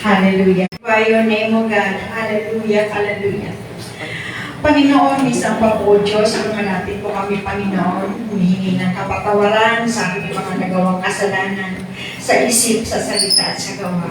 Hallelujah. By your name, O God. Hallelujah. Hallelujah. Panginoon, isang pa po, Diyos, lumalapit po kami, Panginoon, humihingi ng kapatawaran sa aming mga nagawang kasalanan, sa isip, sa salita, at sa gawa.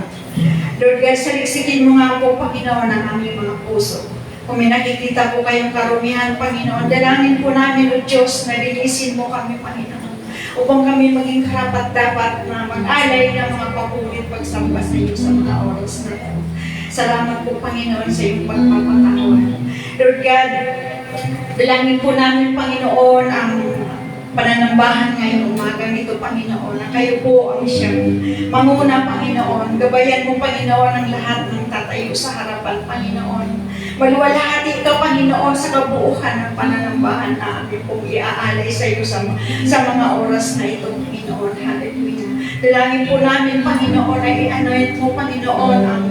Lord God, saliksikin mo nga po, Panginoon, ang aming mga puso. Kung may nakikita po kayong karumihan, Panginoon, dalangin po namin, O Diyos, na linisin mo kami, Panginoon, upang kami maging karapat-dapat na mag-alay ng mga papulit pagsamba sa iyo sa mga oras na ito. Salamat po, Panginoon, sa iyong pagpapatawad. Lord God, bilangin po namin, Panginoon, ang pananambahan ngayong umagang ito, Panginoon, na kayo po ang siyang mamuna, Panginoon. Gabayan mo, Panginoon, ang lahat ng tatayo sa harapan, Panginoon. Maluwalhati ka, Panginoon, sa kabuuhan ng pananambahan na amin pong iaalay sa iyo sa mga oras na ito, Panginoon. Hallelujah. Dalangin po namin, Panginoon, ay i-anoint mo, Panginoon, ang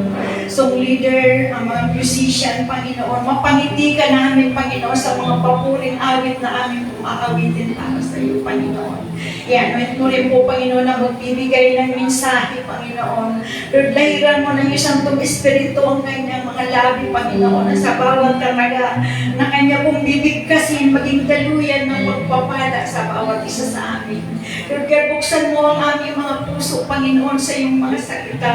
song leader, ang mga musician, Panginoon. Mapangiti ka namin, Panginoon, sa mga papuring awit na aming umaawitin para sa iyo, Panginoon. I-anoint mo rin po, Panginoon, na magbibigay ng mensahe, Panginoon. Lord, lahiran mo ng isang Espiritu ang kanyang mga labi, Panginoon, na sa bawat tamaga na kanya pong bibigkasin, maging daluyan ng pagpapala sa bawat isa sa amin. Lord God, buksan mo ang aming mga puso, Panginoon, sa iyong mga salita.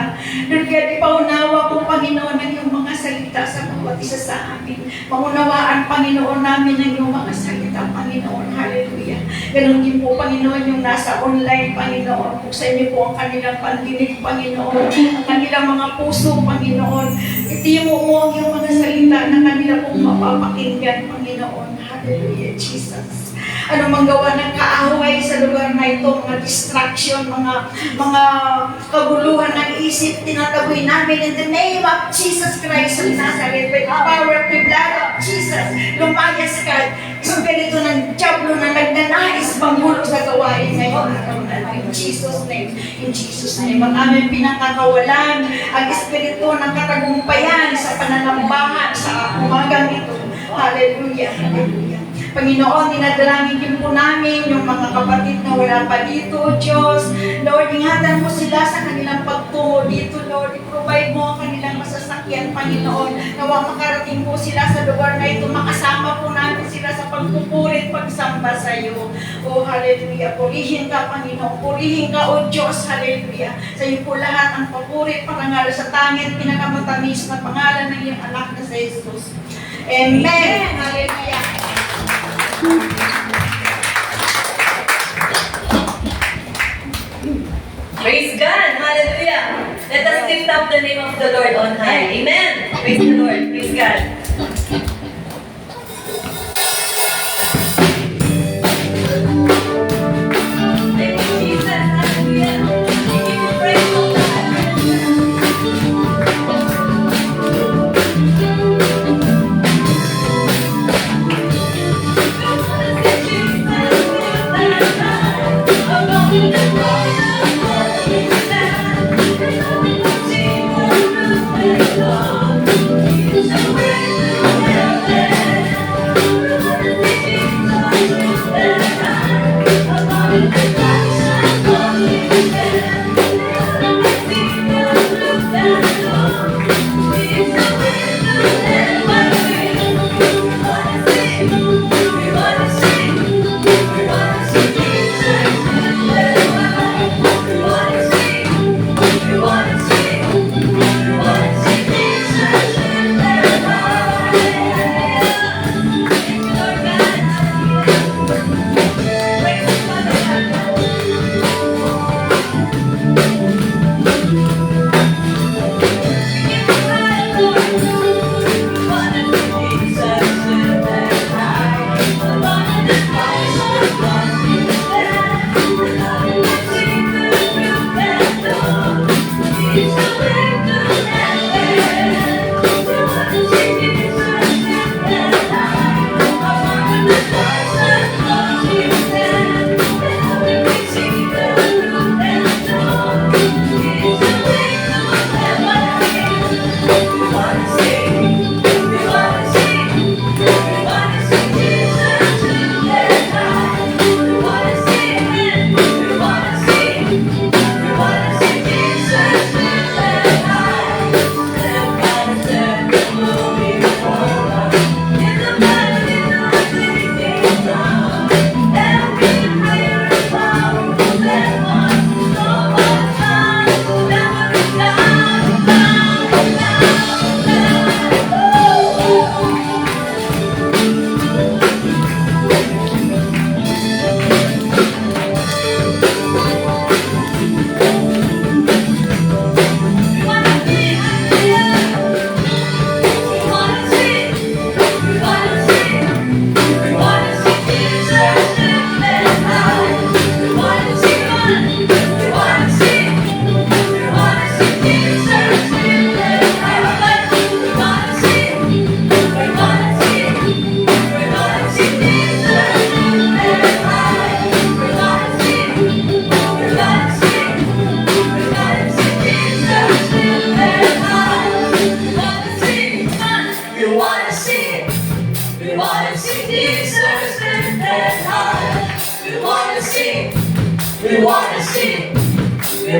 Lord God, ipaunawa po, Panginoon, ang iyong mga salita sa bawat isa sa amin. Pangunawaan, Panginoon, namin ang iyong mga salita, Panginoon. Hallelujah. Ganon din po, Panginoon, yung nasa online, Panginoon. Buksan niyo po ang kanilang pandinig, Panginoon. Ang kanilang mga puso, Panginoon. Itimo mo ang iyong mga salita na kanila pong mapapakinggan, Panginoon. Hallelujah, Jesus. Ano mang gawa ng kaaway sa lugar na ito, mga distraction, mga kaguluhan ng isip, tinataboy namin in the name of Jesus Christ of Nazareth, with the power of the blood of Jesus. Lumayas ka, espiritu ng Diablo na nagnanais mangulog sa gawain ngayon. In Jesus' name, in Jesus' name, ang aming pinakakawalan, ang espiritu ng katagumpayan sa pananambahan sa umagang ito. Hallelujah, hallelujah. Panginoon, dinadalangin din po namin yung mga kapatid na wala pa dito, Diyos. Lord, ingatan mo sila sa kanilang pagtungo dito, Lord. I-provide mo ang kanilang masasakyan, Panginoon. Nawa makarating po sila sa lugar na ito. Makasama po namin sila sa pagpupurit, pagsamba sa iyo. Oh, hallelujah. Purihin ka, Panginoon. Purihin ka, O Diyos. Hallelujah. Sa iyo po lahat ang papurit, parangal sa tangit, pinakamatamis na pangalan ng iyong anak na sa Jesus. Amen. Hallelujah. Praise God! Hallelujah! Let us lift up the name of the Lord on high. Amen! Praise the Lord. Praise God. Thank you, Jesus. Hallelujah. Thank you for praise, O God. Hallelujah.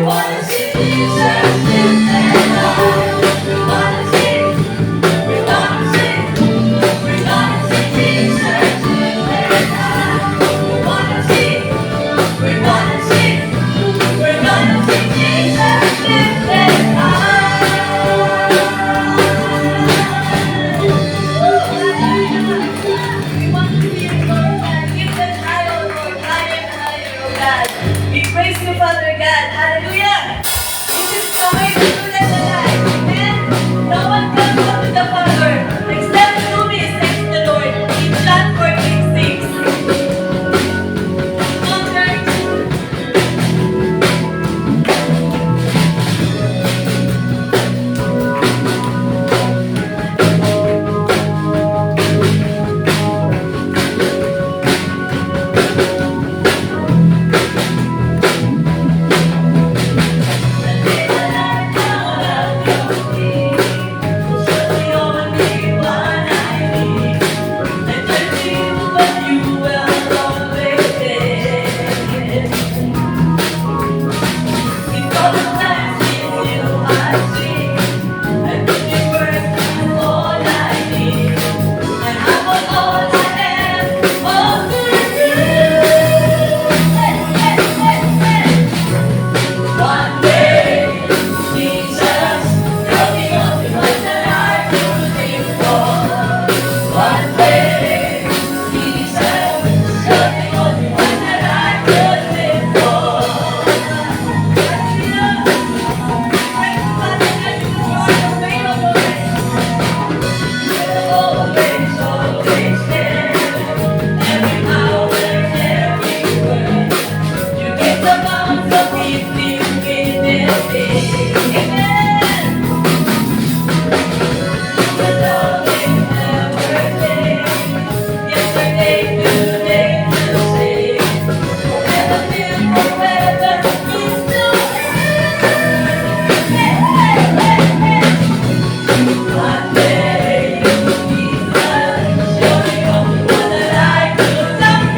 wanna see Jesus lifted high. We wanna see, we wanna see, we wanna see Jesus lifted high. We wanna see, we wanna see, we wanna see Jesus lifted we praise you, Father God. Hallelujah. This is the way to do that alive. Amen. No one can come to the Father except through me, says the Lord. In John 14:6. Come, church. One day, Jesus, you're the only one that I could live for. One day, Jesus, you're the only one that I could live for. Always, always there. Every hour, every word. You get the bounds of evening with Amen. But always never change. Yesterday, today, to say. Forever, till forever, you still one day, Jesus, you're the only one that I could love.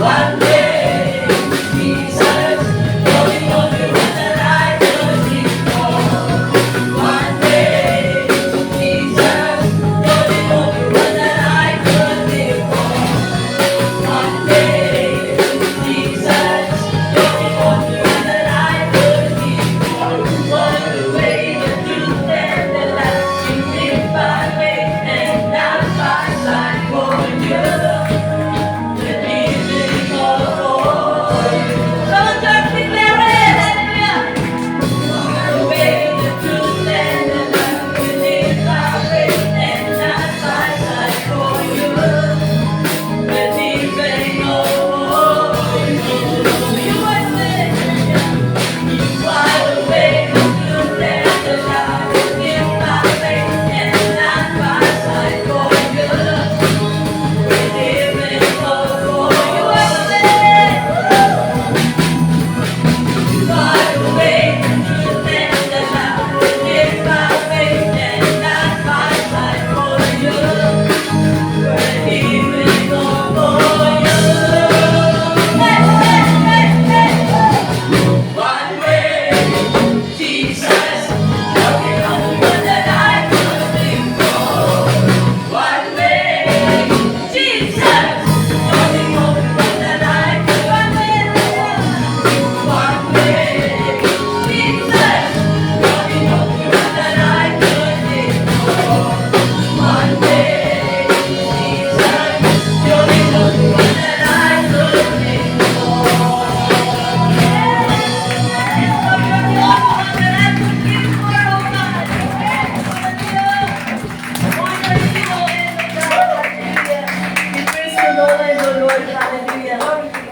One day, Jesus, you're the only one that I could live for. One day, Jesus, you're the only one that I could live for. One day, Jesus, you're the only one that I could live for. For the way, the truth, and the life, you live by faith and not by sight. For you, the living Lord. So just declare it, hallelujah. For the way, the truth, and the life, you live by faith and not by sight. For you, the living Lord. You are the wide awake, the truth, and the life, you live by faith and not by sight. For you, the living Lord. You are the wide awake, the truth, and the life, you live by faith and not by sight. For you, the living Lord. For you, one way, Jesus, you're the only one that I could live for. One way, Jesus, you're the only one that I could live for. One way, Jesus, you're the only one that I could live for. One day, Jesus, you're the only one that I could live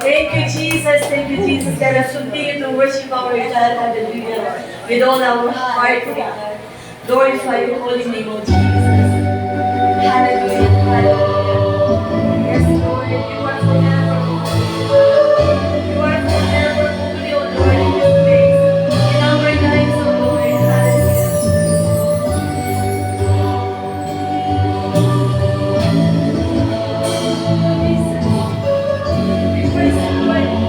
Thank you, Jesus. Thank you, Jesus. Let us continue to worship our God. Hallelujah. With all our heart, God. Glorify your holy name, O Jesus. Hallelujah. Hallelujah. Yes, Lord. You are forever. You are forever holy, O Lord, in your ways. In our lives, O Lord. Hallelujah. Jesus. We praise you, Lord.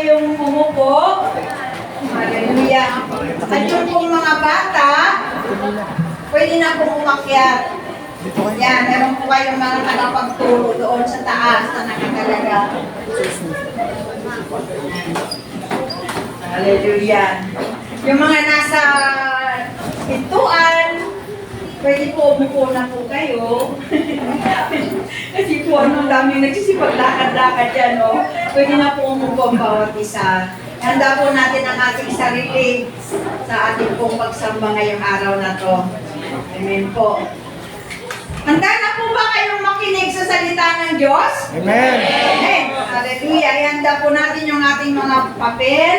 kayong umupo. Hallelujah. At yung pong mga bata, pwede na pong umakyat. Yan, meron po kayong mga tagapagturo doon sa taas na nakatalaga. Hallelujah. Yung mga nasa pintuan, pwede po umupo na po kayo. Kasi po ang daming nagsisipaglakad-lakad yan, no? Pwede na po umupo ang bawat isa. Handa po natin ang ating sarili sa ating pong pagsamba ngayong araw na to. Amen po. Handa na po ba kayong makinig sa salita ng Diyos? Amen. Amen. Hallelujah. Ihanda po natin yung ating mga papel,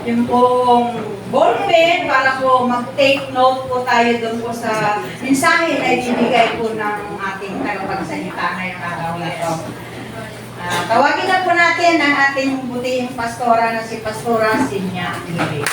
yung pong ballpen para po mag-take note po tayo doon po sa mensahe na ibibigay po ng ating tagapagsalita ngayong araw na to. Tawagin na po natin ang ating butihing pastora na si Pastora Sinya Aguirre.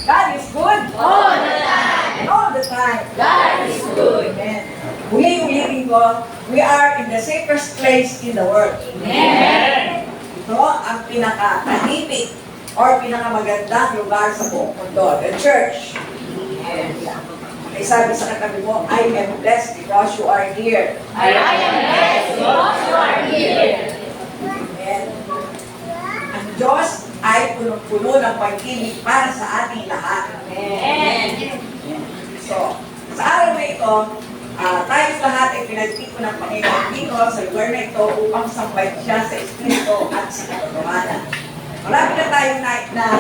God is good. All the time. All the time. God is good. Amen. Muli-ulitin ko, we are in the safest place in the world. Amen. Ito ang pinaka-tahimik or pinakamagandang lugar sa buong mundo, the church. Ay sabi sa katabi mo, I am blessed because you are here. I am blessed because you are here. Amen. Ang Diyos ay punong-puno ng pag-ibig para sa ating lahat. Amen. So, sa araw na ito, tayo lahat ay pinagtiko ng Panginoon dito sa lugar na ito upang sambahin siya sa Espiritu at sa katotohanan. Marami na tayo na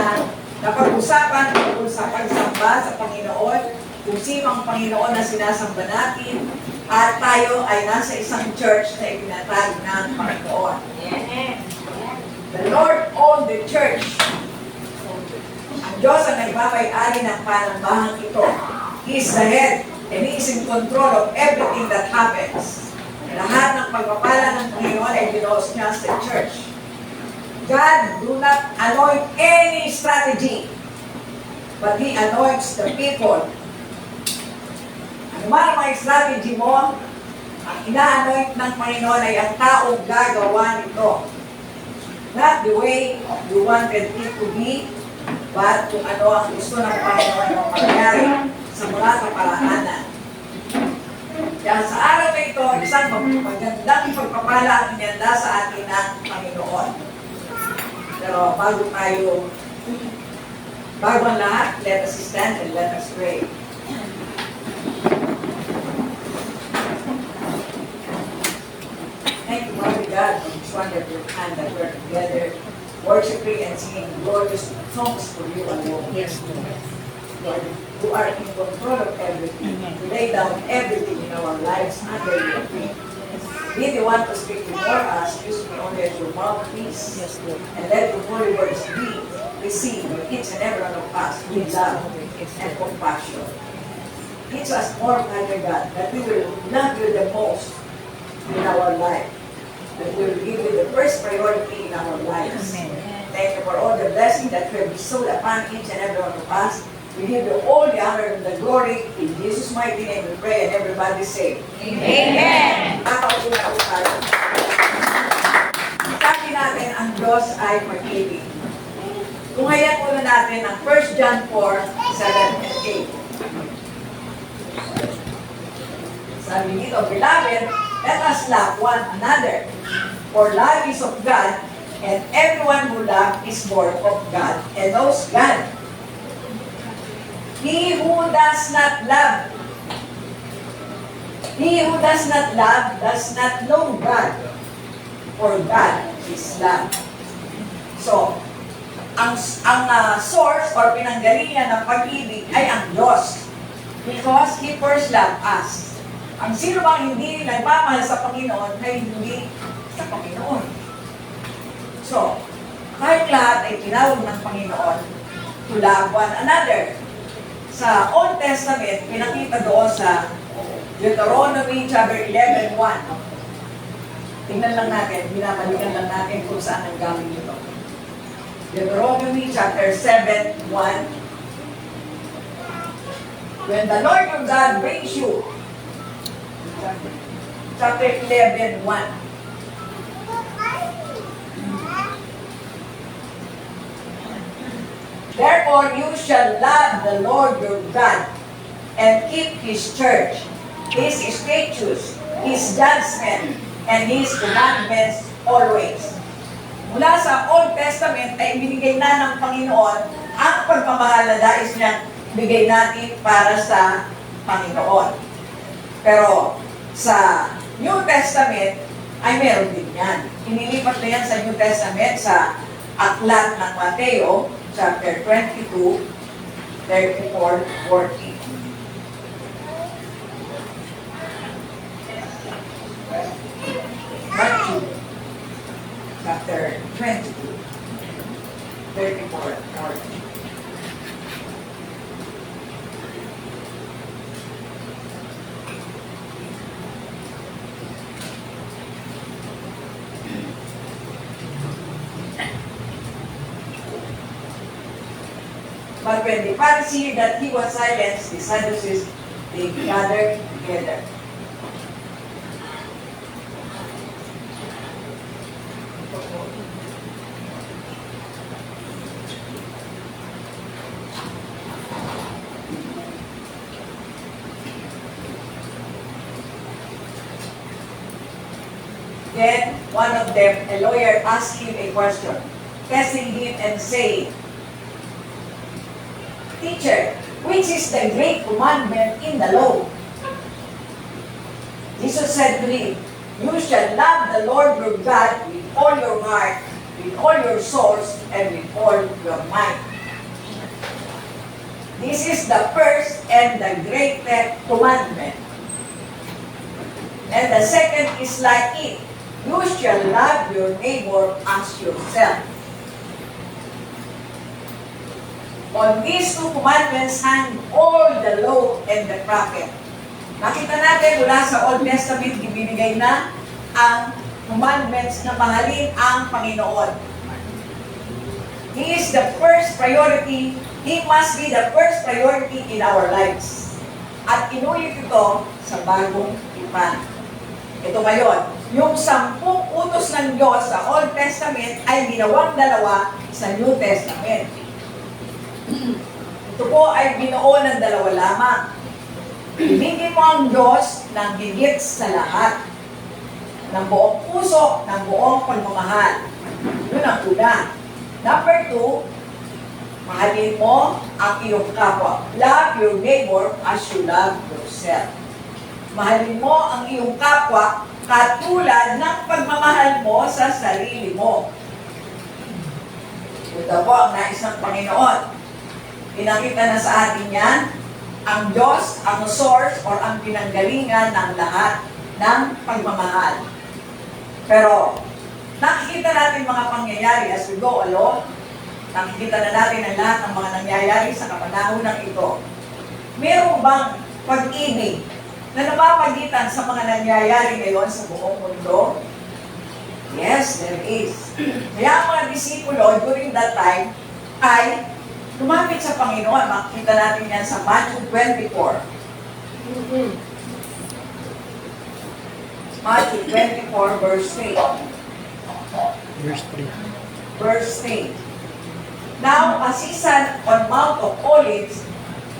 napag-usapan tungkol sa pagsamba sa Panginoon, kung sino ang Panginoon na sinasamba natin, at tayo ay nasa isang church na ipinatag ng Panginoon. The Lord owned the church. Ang Diyos ang nagbabay-ari ng panambahang ito. He is the head and He is in control of everything that happens. Lahat ng pagpapala ng Panginoon ay dinos niya sa church. God do not anoint any strategy, but He anoints the people. Ano man ang mga strategy mo, ang ina-anoint ng Panginoon ay ang taong gagawa nito. Not the way you wanted it to be, but kung ano ang gusto ng Panginoon na mangyari sa mga kaparaanan. Kaya sa araw na ito, isang magandang pagpapala ang inihanda sa atin ng Panginoon. Pero bago ang lahat, let us stand and let us pray. Thank you, Father God, for this wonderful time that we're together, worshiping and singing glorious songs for you alone. Yes, Lord, you are in control of everything. You lay down everything in our lives under your feet. Be the one to speak before us, use me only as your mouthpiece. Yes, Lord. And let the holy words be received by each and every one of us with love and compassion. Teach us more, Father God, that we will love you the most in our life. That we will give you the first priority in our lives. Amen. Thank you for all the blessings that you have bestowed upon each and every one of us. We give you all the honor and the glory. In Jesus' mighty name we pray and everybody say, Amen. Nakaupo na po tayo. Sabi natin, ang Diyos ay mag-ibig. Kung hayaan muna natin ang 1 John 4, 7 and 8. Sabi dito, Beloved, let us love one another. For love is of God, and everyone who loves is born of God and knows God. He who does not love does not know God, for God is love. So, ang source or pinanggalingan ng pag-ibig ay ang Diyos, because He first loved us. Ang sino bang hindi nagmamahal sa Panginoon ay hindi sa Panginoon. So, kahit lahat ay tinawag ng Panginoon to love one another. Sa Old Testament, pinakita doon sa Deuteronomy chapter 11:1. Tingnan lang natin, binabalikan lang natin kung saan ang gamit ito. Deuteronomy chapter 7:1. When the Lord your God brings you Chapter 11, 1. Therefore you shall love the Lord your God and keep His church, His statutes, His judgment, and His commandments always. Mula sa Old Testament ay binigay na ng Panginoon ang pagmamahal na dais niyang bigay natin para sa Panginoon. Pero sa New Testament ay meron din yan. Inilipat na yan sa New Testament sa Aklat ng Mateo, chapter 22, 34, 40. Matthew, chapter 22, 34, 40. But when the Pharisees that he was silenced, the Sadducees, they gathered together. Then one of them, a lawyer, asked him a question, testing him and saying, Teacher, which is the great commandment in the law? Jesus said to him, You shall love the Lord your God with all your heart, with all your souls, and with all your mind. This is the first and the greatest commandment. And the second is like it. You shall love your neighbor as yourself. On these two commandments hang all the law and the prophet. Nakita natin mula sa Old Testament, ibinigay na ang commandments na mahalin ang Panginoon. He is the first priority. He must be the first priority in our lives. At inulit ito sa bagong tipan. Ito ngayon, yung 10 utos ng Diyos sa Old Testament ay ginawang 2 sa New Testament. Ito po ay binuo ng 2 lamang. Ibigin mo ang Diyos ng higit sa lahat. Ng buong puso, ng buong pagmamahal. Yun ang una. Number 2, mahalin mo ang iyong kapwa. Love your neighbor as you love yourself. Mahalin mo ang iyong kapwa katulad ng pagmamahal mo sa sarili mo. Ito po ang nais ng Panginoon. Pinakita na sa atin yan, ang Diyos, ang source or ang pinanggalingan ng lahat ng pagmamahal. Pero, nakikita natin mga pangyayari as we go along, nakikita na natin ang lahat ng mga nangyayari sa kapanahunan ito. Meron bang pag-ibig na napapagitan sa mga nangyayari ngayon sa buong mundo? Yes, there is. Kaya ang mga disipulo during that time ay lumapit sa Panginoon. Makikita natin yan sa Matthew 24. Matthew 24, verse 3. Verse 3. Now, as he sat on Mount of Olives,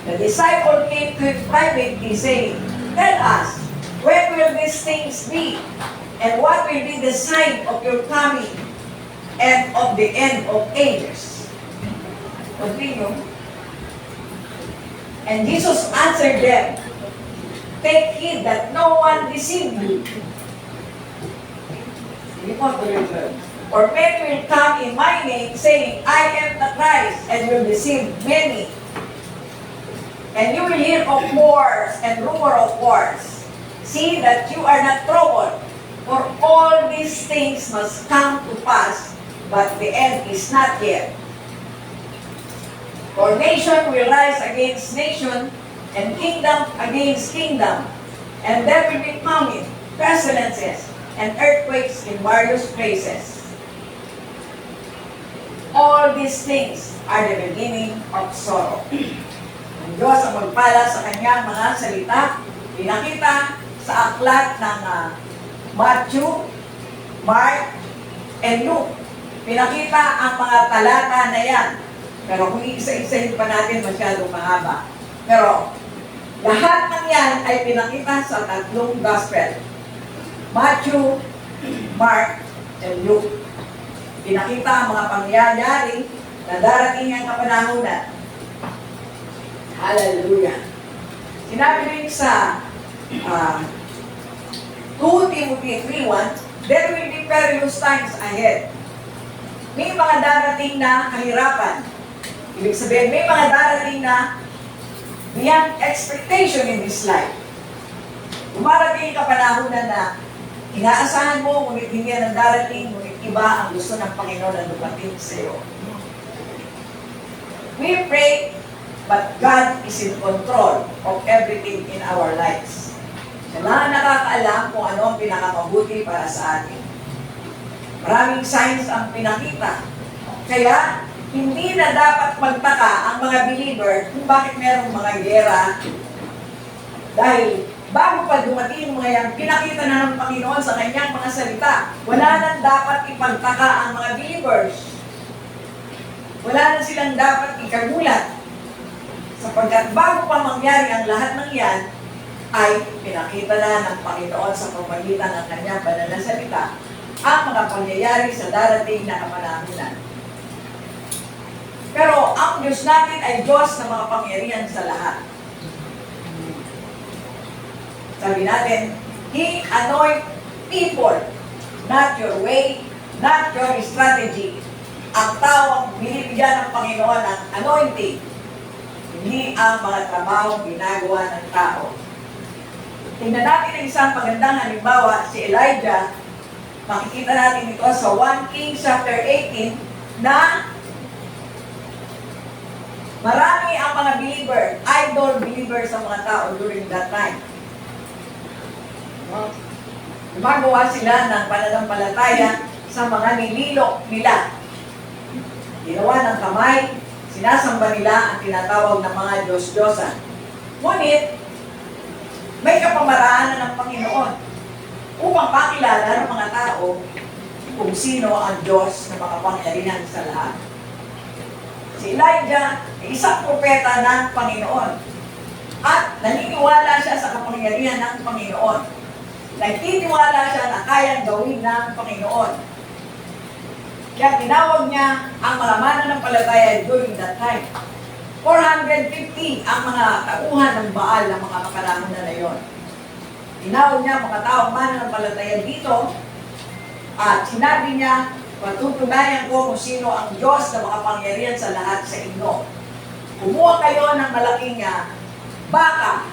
the disciple came to him privately, saying, Tell us, when will these things be? And what will be the sign of your coming and of the end of ages? Continue. And Jesus answered them, Take heed that no one deceive you. Or men will come in my name, saying, I am the Christ, and will deceive many. And you will hear of wars and rumor of wars. See that you are not troubled, for all these things must come to pass, but the end is not yet. For nation will rise against nation, and kingdom against kingdom. And there will be famine, pestilences, and earthquakes in various places. All these things are the beginning of sorrow. Ang Diyos ang magpala sa kanyang mga salita, pinakita sa aklat ng Matthew, Mark, and Luke. Pinakita ang mga talata na yan. Pero kung iisa-isahin pa natin, masyadong mahaba. Pero lahat ng yan ay pinakita sa tatlong gospel. Matthew, Mark, and Luke. Pinakita ang mga pangyayari na darating ang kapanahunan. Hallelujah. Sinabi rin sa 2 Timothy 3:1, there will be perilous times ahead. May mga darating na kahirapan. Ibig sabihin, may mga darating na beyond expectation in this life. Dumarating ka panahonan na inaasahan mo, ngunit hindi yan ang darating, ngunit iba ang gusto ng Panginoon na dumating sa iyo. We pray, but God is in control of everything in our lives. Siya lang ang nakakaalam kung ano ang pinakamabuti para sa atin. Maraming signs ang pinakita. Kaya, hindi na dapat magtaka ang mga believer kung bakit merong mga gera. Dahil, bago pa dumating mga yan, pinakita na ng Panginoon sa kanyang mga salita. Wala nang dapat ipagtaka ang mga believers. Wala na silang dapat ikagulat. Sapagkat bago pa mangyari ang lahat ng yan, ay pinakita na ng Panginoon sa pamamagitan ng kanyang banal na salita ang mga pangyayari sa darating na kapanahunan. Pero ang Diyos natin ay Diyos na mga pangyarihan sa lahat. Sabi natin, He anoint people, not your way, not your strategy. Ang tao ang binibigyan ng Panginoon ng anointing, hindi ang mga trabaho ginagawa ng tao. Tingnan natin ang isang magandang halimbawa, si Elijah. Makikita natin ito sa 1 Kings chapter 18 na marami ang mga believer, idol believers sa mga tao during that time. Gumagawa sila ng pananampalataya sa mga nililok nila. Ginawa ng kamay, sinasamba nila ang tinatawag na mga Diyos-Diyosan. Ngunit, may kapamaraanan ng Panginoon upang makilala ng mga tao kung sino ang Diyos na makapangyarihan sa lahat. Si Elijah ay isang propeta ng Panginoon at naniniwala siya sa kapangyarihan ng Panginoon. Nagtitiwala siya na kayang gawin ng Panginoon. Kaya tinawag niya ang mga mananampalataya during that time. 450 ang mga tauhan ng Baal ng mga kapanahon na yon. Tinawag niya mga taong mananampalataya dito at sinabi niya, patutunayan ko kung sino ang Diyos na makapangyarihan sa lahat sa inyo. Kumuha kayo ng malaking baka.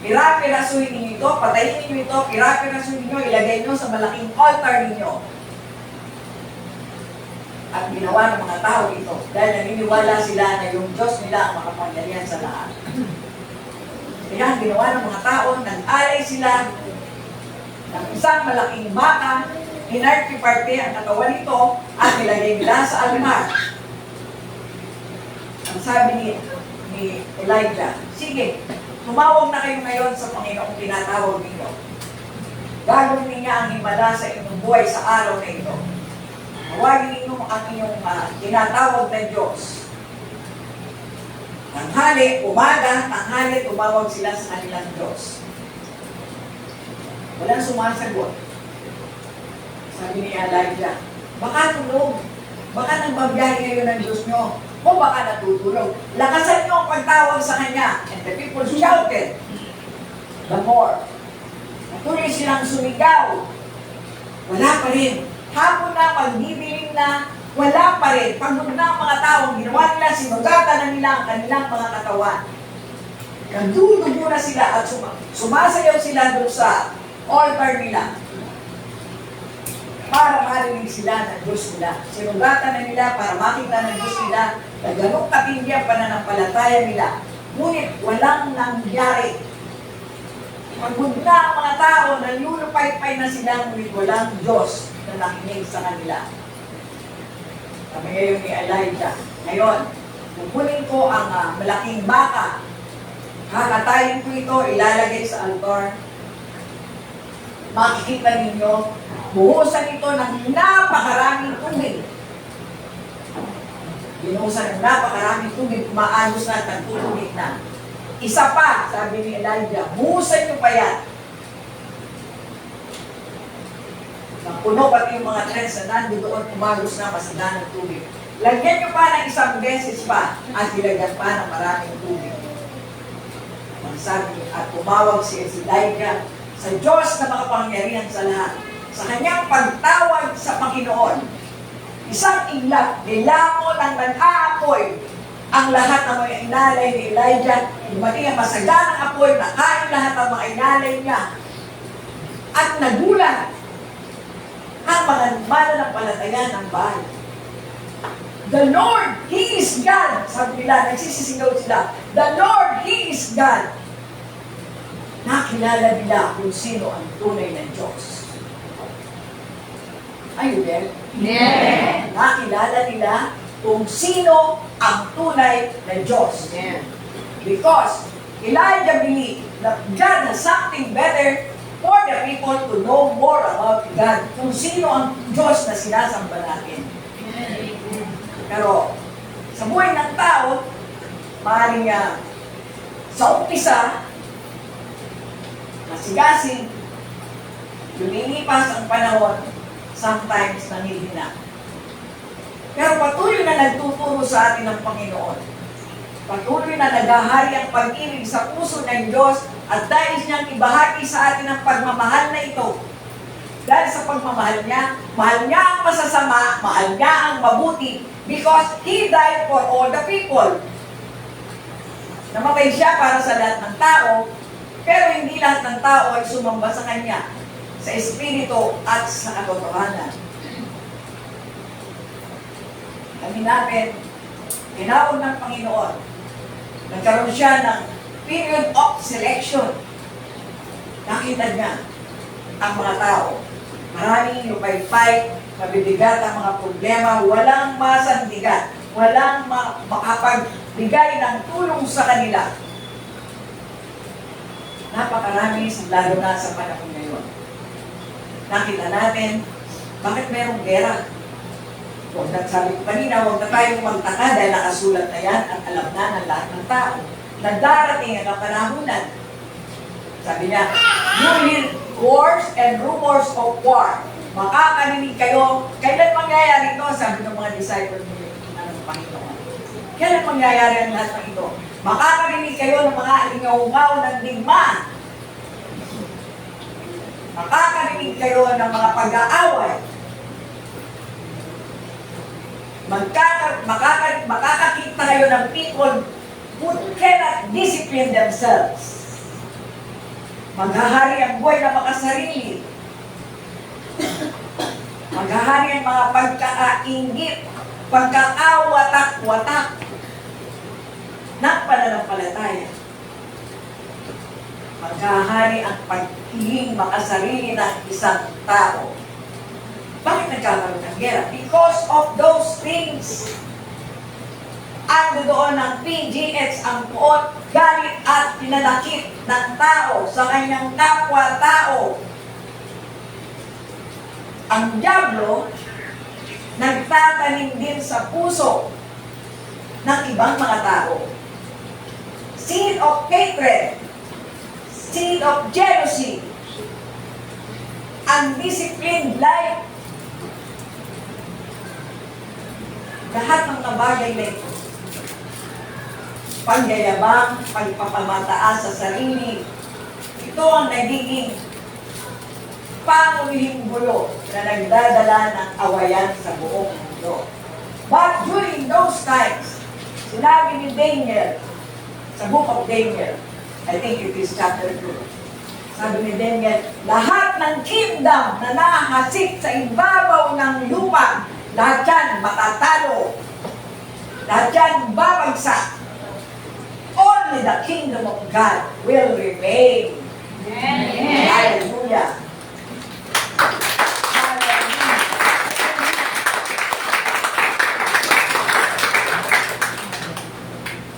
Pira-pirasuhin ninyo ito, patayin ninyo ito, pira-pirasuhin ninyo, ilagay nyo sa malaking altar ninyo. At ginawa ng mga tao ito dahil naniniwala sila na yung Diyos nila ang makapangyarihan sa lahat. Kaya ginawa ng mga tao, nag-alay sila ng isang malaking baka, hinarti-parte ang katawan nito at nilagay nila sa altar. Ang sabi ni Elijah, sige, tumawag na kayo ngayon sa Panginoong tinatawag ninyo. Gagawin niya ang himala sa inyong buhay sa araw na ito. Tawagin ninyo ang inyong tinatawag na Diyos. Tanghali, umaga, tanghali, tumawag sila sa kanilang Diyos. Walang sumasagot. Sabi ni Elijah, baka tulog, baka nagbabiyahe kayo ng Diyos nyo, o baka natutulog. Lakasan nyo ang pagtawag sa Kanya. And the people shouted the more. Natuloy silang sumigaw. Wala pa rin. Hapon na, magbibiling na, wala pa rin. Pagod na ang mga tao, ginawa nila, sinugatan na nila ang kanilang mga katawan. Nagdudugo na sila at sumasayaw sila doon sa altar nila para marinig sila ng Diyos nila. Sinugatan na nila para makita ng Diyos nila na ganong katindi ang pananampalataya nila. Ngunit walang nangyari. Pagod na ang mga tao, nalulupay-pay na sila, ngunit walang Diyos na nakinig sa kanila. Sabi ngayon ni Elijah, ngayon, kukunin ko ang malaking baka Kakatayin ko ito, ilalagay sa altar. Makikita ninyo, buhusan ito ng napakaraming tubig. Binuhusan ng napakaraming tubig, maagos na at nagtutubig na. Isa pa, sabi ni Elijah, buhusan nyo pa yan. Napuno pati yung mga trends na nandoon, umagos na pasada ng tubig. Lagyan nyo pa ng isang beses pa at ilagyan pa ng maraming tubig. Sabi at tumawag si Elijah sa Diyos na makapangyarihan sa lahat. Sa kanyang pagtawag sa Panginoon, isang iglap, nilamon ang nag-aapoy ang lahat ng mga inalay ni Elijah. Dumating ang masaganang apoy, nakain lahat ng mga inalay niya. At nagulat ang mga mananampalataya ng bahay. The Lord, He is God. Sabi nila, nagsisisigaw sila. The Lord, He is God. Nakilala nila kung sino ang tunay na Diyos. Are you there? Yeah. Nakilala nila kung sino ang tunay na Diyos. Yeah. Because Elijah believed that God has something better for the people to know more about God. Kung sino ang Diyos na sinasamba natin. Pero sa buhay ng tao, maaaring sa umpisa, masigasing, lumilipas ang panahon, sometimes nanghihina. Pero patuloy na nagtuturo sa atin ng Panginoon. Patuloy na naghahari ang pag-ibig sa puso ng Diyos at dahil niyang ibahagi sa atin ang pagmamahal na ito. Dahil sa pagmamahal niya, mahal niya ang masasama, mahal niya ang mabuti, because He died for all the people. Namatay siya para sa lahat ng tao, pero hindi lahat ng tao ay sumamba sa Kanya, sa Espiritu at sa katotohanan. Kami natin, tinawag ng Panginoon, nagkaroon siya ng period of selection. Nakita niya ang mga tao. Maraming lupay-pay, mabibigat ang mga problema, walang masandigan, walang makapagbigay ng tulong sa kanila. Napakarami, lalo na sa panahon ngayon. Nakita natin, bakit mayroong gera? Huwag na, sabi ko kanina, huwag na tayong magtaka dahil nakasulat na yan at alam na ng lahat ng tao. Nagdarating ang kapanahunan. Sabi niya, you hear wars and rumors of war. Makakarinig kayo. Kailan mangyayari ito? Sabi ng mga disciples ng Panginoon. Kailan mangyayari ang lahat ng ito? Makakarinig kayo ng mga lingaw-ngaw ng digma. Makakarinig kayo ng mga pag-aaway. Makakakita kayo ng people who cannot discipline themselves. Maghahari ang buhay na makasarili. Maghahari ang mga pagkakaingit, pagkakawatak-watak ng pananampalataya. Maghahari ang pagiging makasarili ng isang tao. Bakit nagkakaroon ng gera? Because of those things. Ando doon ng PGH ang puot, galit at pinanakit ng tao sa kanyang kapwa-tao. Ang dyablo, nagtatanim din sa puso ng ibang mga tao. Seed of hatred, seed of jealousy, undisciplined life. Lahat ng bagay na ito, pagyayabang, pagpapamataas sa sarili, ito ang nagiging pangunihing gulo na nagdadala ng awayan sa buong mundo. But during those times, sinabi ni Daniel, sa book of Daniel, I think it is chapter 2, sabi ni Daniel, lahat ng kingdom na nahasik sa ibabaw ng lupa, lahat yan matatalo, lahat yan babagsak. Only the kingdom of God will remain. Amen. Hallelujah.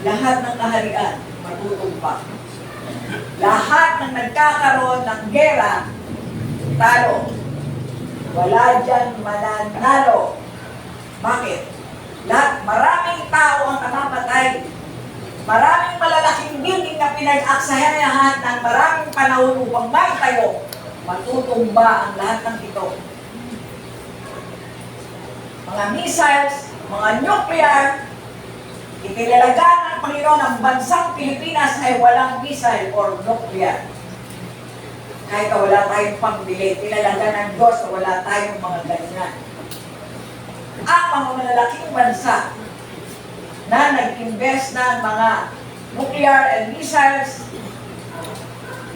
Lahat ng kaharian, matutumba. Lahat ng nagkakaroon ng gera, talo. Wala dyan mananalo. Bakit? Maraming tao ang namamatay. Maraming malalaking building na pinag-aksayahan ng maraming panahon upang magtayo. Matutumba ang lahat ng ito. Mga missiles, mga nuclear, itinalagaan ng Panginoon ang bansang Pilipinas ay walang missile or nuclear. Kahit wala tayong pambili, tinalaga ng Diyos na wala tayong mga ganyan. Ang mga malalaking bansa na nag-invest ng mga nuclear and missiles,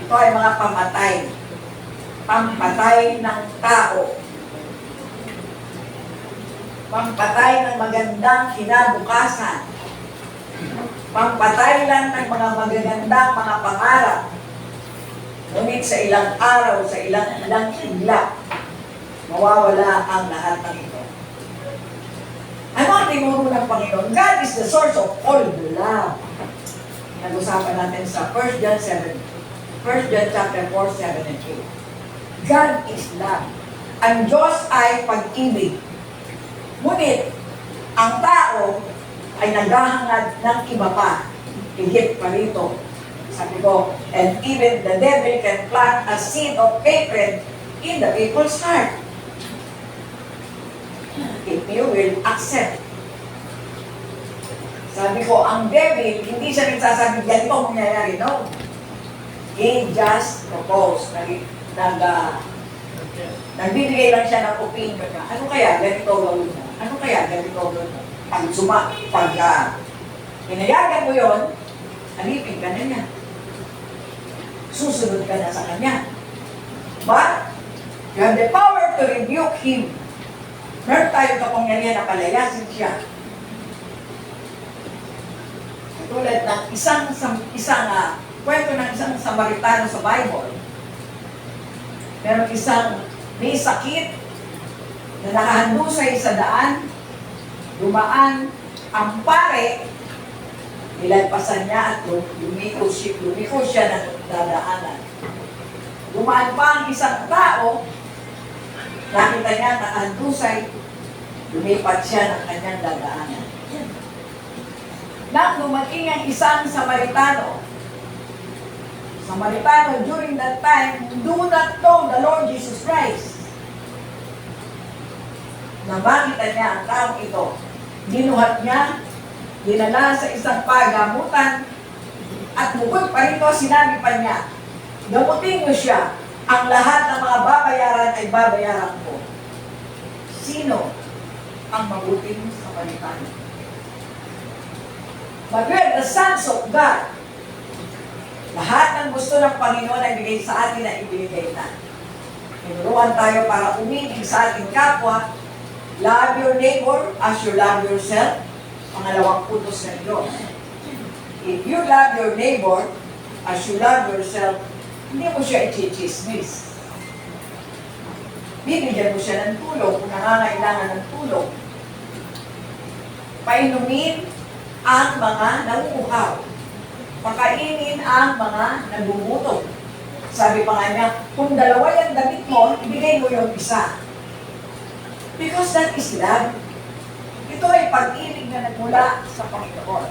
ito ay mga pamatay. Pampatay ng tao. Pampatay ng magandang kinabukasan. Pampatay lang ng mga magagandang mga pangarap. Ngunit sa ilang araw, sa ilang iglap, mawawala ang lahat ng ito. Ano ang tinuro ng Panginoon? God is the source of all love. Nag-usapan natin sa 1 John chapter 4, 7 and 8. God is love. Ang Diyos ay pag-ibig. Ngunit, ang tao ay naghahangad ng iba pa. Higit pa rito. Sabi ko, and even the devil can plant a seed of hatred in the people's heart. If you will accept. Sabi ko, ang devil, hindi siya nagsasabi, ganito ang mangyayari. No. He just proposed. Nagbibigay lang siya ng opinion na, ano kaya ganito gawin mo? Ano kaya ganito gawin mo? Pag pinayagan mo yun, alipin ka na niya. Susunod ka na sa kanya. But, you have the power to rebuke him. Meron tayong kapangyarihan na palayasin siya. Tulad ng isang kwento ng isang Samaritano sa Bible. Meron isang may sakit na nakahandusay sa daan, dumaan ang pare, nilagpasan niya at lumiko siya ng dadaanan. Dumaan pa ang isang tao, nakita niya nakahandusay, lumipat siya ng kanyang dadaanan. Nang dumating ang isang Samaritano during that time, do not know the Lord Jesus Christ. Na makita niya ang taong ito, dinuhat niya, dinala sa isang pagamutan, at bukod pa rito, sinabi pa niya, gamutin mo siya, ang lahat ng mga babayaran ay babayaran ko. Sino ang mabuting Samaritano? But we are the sons of God. Lahat ng gusto ng Panginoon ay bigay sa atin na ibigay na. Tinuruan tayo para umibig sa ating kapwa. Love your neighbor as you love yourself. Pangalawang utos ng Diyos. If you love your neighbor as you love yourself, hindi mo siya i-chismis. Bibigyan mo siya ng tulong kung nangangailangan ng tulong. Painumin ang mga nanguuhaw. Pakainin ang mga nagugutom. Sabi pa nga niya, kung dalawa yung damit mo, ibigay mo yung isa. Because that is love. Ito ay pag-ibig na nagmula sa Panginoon.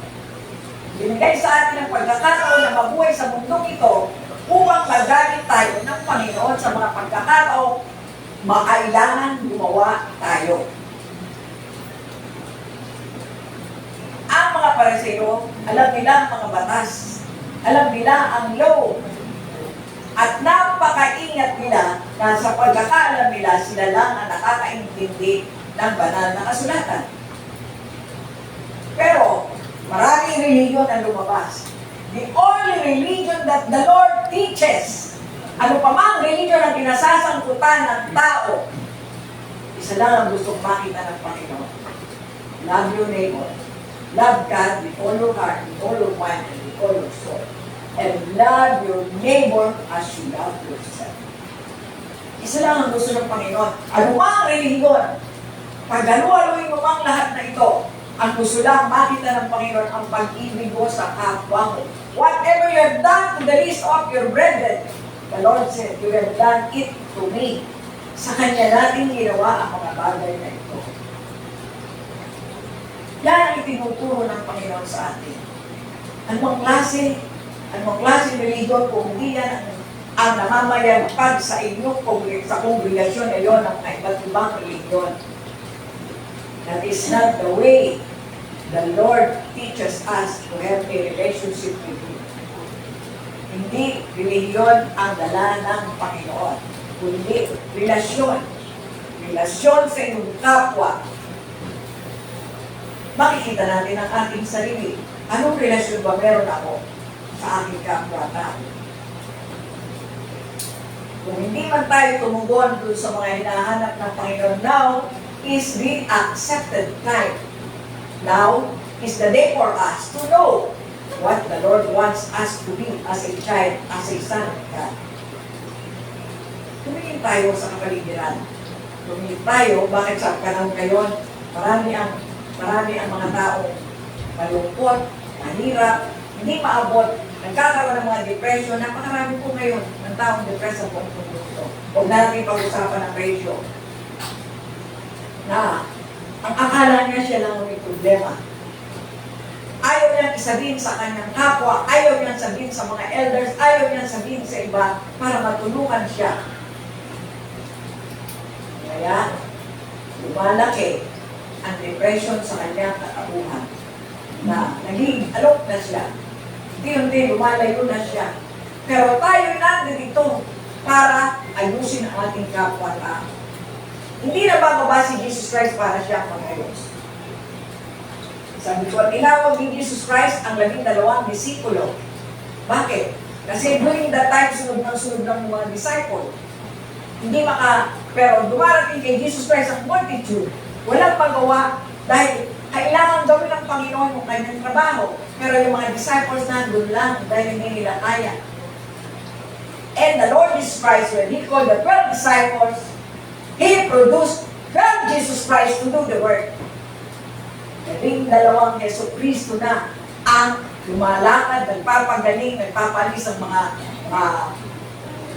Binigay sa atin ang pagkakataon na mabuhay sa mundong ito upang magamit tayo ng Panginoon sa mga pagkakataon makailangan gumawa tayo. Ang mga Pariseo, alam nila ang mga batas. Alam nila ang law. At napakaingat nila na sa pagkakaalam nila, sila lang ang nakakaintindi ng banal na kasulatan. Pero, maraming religion ang lumabas. The only religion that the Lord teaches, ano pa mang religion ang pinasasangkutan ng tao, isa lang ang gustong makita ng Panginoon. Love your neighbor. Love God with all your heart, with all your mind, and with all your soul. And love your neighbor as you love yourself. Isa lang ang gusto ng Panginoon. Ano mang relihiyon, pag-alualuin mo mang lahat na ito, Ang gusto lang makita ng Panginoon ang pag-ibig mo sa kapwa mo. Whatever you have done to the least of your brethren, the Lord said, you have done it to me. Sa Kanya natin ginawa ang mga bagay na ito. Yan ang itinuturo ng Panginoon sa atin. Anong klase religion kung hindi yan ang namamayagpag sa inyo sa kongregasyon na yon ng iba't ibang religion. That is not the way the Lord teaches us to have a relationship with Him. Hindi religion ang dala ng Panginoon, kundi relasyon. Relasyon sa inyong kapwa. Makikita natin ang ating sarili. Anong relasyon ba meron ako sa aking kapwa-tao? Kung hindi man tayo tumugon doon sa mga hinahanap ng Panginoon, now is the accepted time. Now is the day for us to know what the Lord wants us to be as a child, as a son of God. Tumingin tayo sa kapaligiran. Tumingin tayo, bakit sa panahon ngayon, marami ang mga tao malungkot, mahirap, hindi maabot, nagkakaroon ng mga depression. Napakarami po ngayon ng taong depressed sa buong mundo. Huwag natin pag-usapan ng ratio. Na ang akala niya siya lang may problema. Ayaw niyang isabihin sa kanyang kapwa, ayaw niyang sabihin sa mga elders, ayaw niyang sabihin sa iba para matulungan siya. Kaya, lumalaki ang depression sa kanyang katauhan na naging alok na siya. Hindi lumalayo na siya. Pero tayo nandito para ayusin ang ating kapwa-tao. Hindi na bababa si Jesus Christ para siya mag-ayos. Sabi ko, tinawag ni Jesus Christ ang 12 disipulo. Bakit? Kasi during that time, sunod ng mga disciple. Pero dumarating kay Jesus Christ ang multitude. Walang pagawa dahil kailangan gawin ng Panginoon yung kanyang trabaho. Pero yung mga disciples nandun lang dahil hindi nila kaya. And the Lord Jesus Christ, when He called the 12 disciples, He produced 12 Jesus Christ to do the work. Labing dalawang Yeso Kristo na ang lumalakad, nagpapagaling, nagpapalis ang mga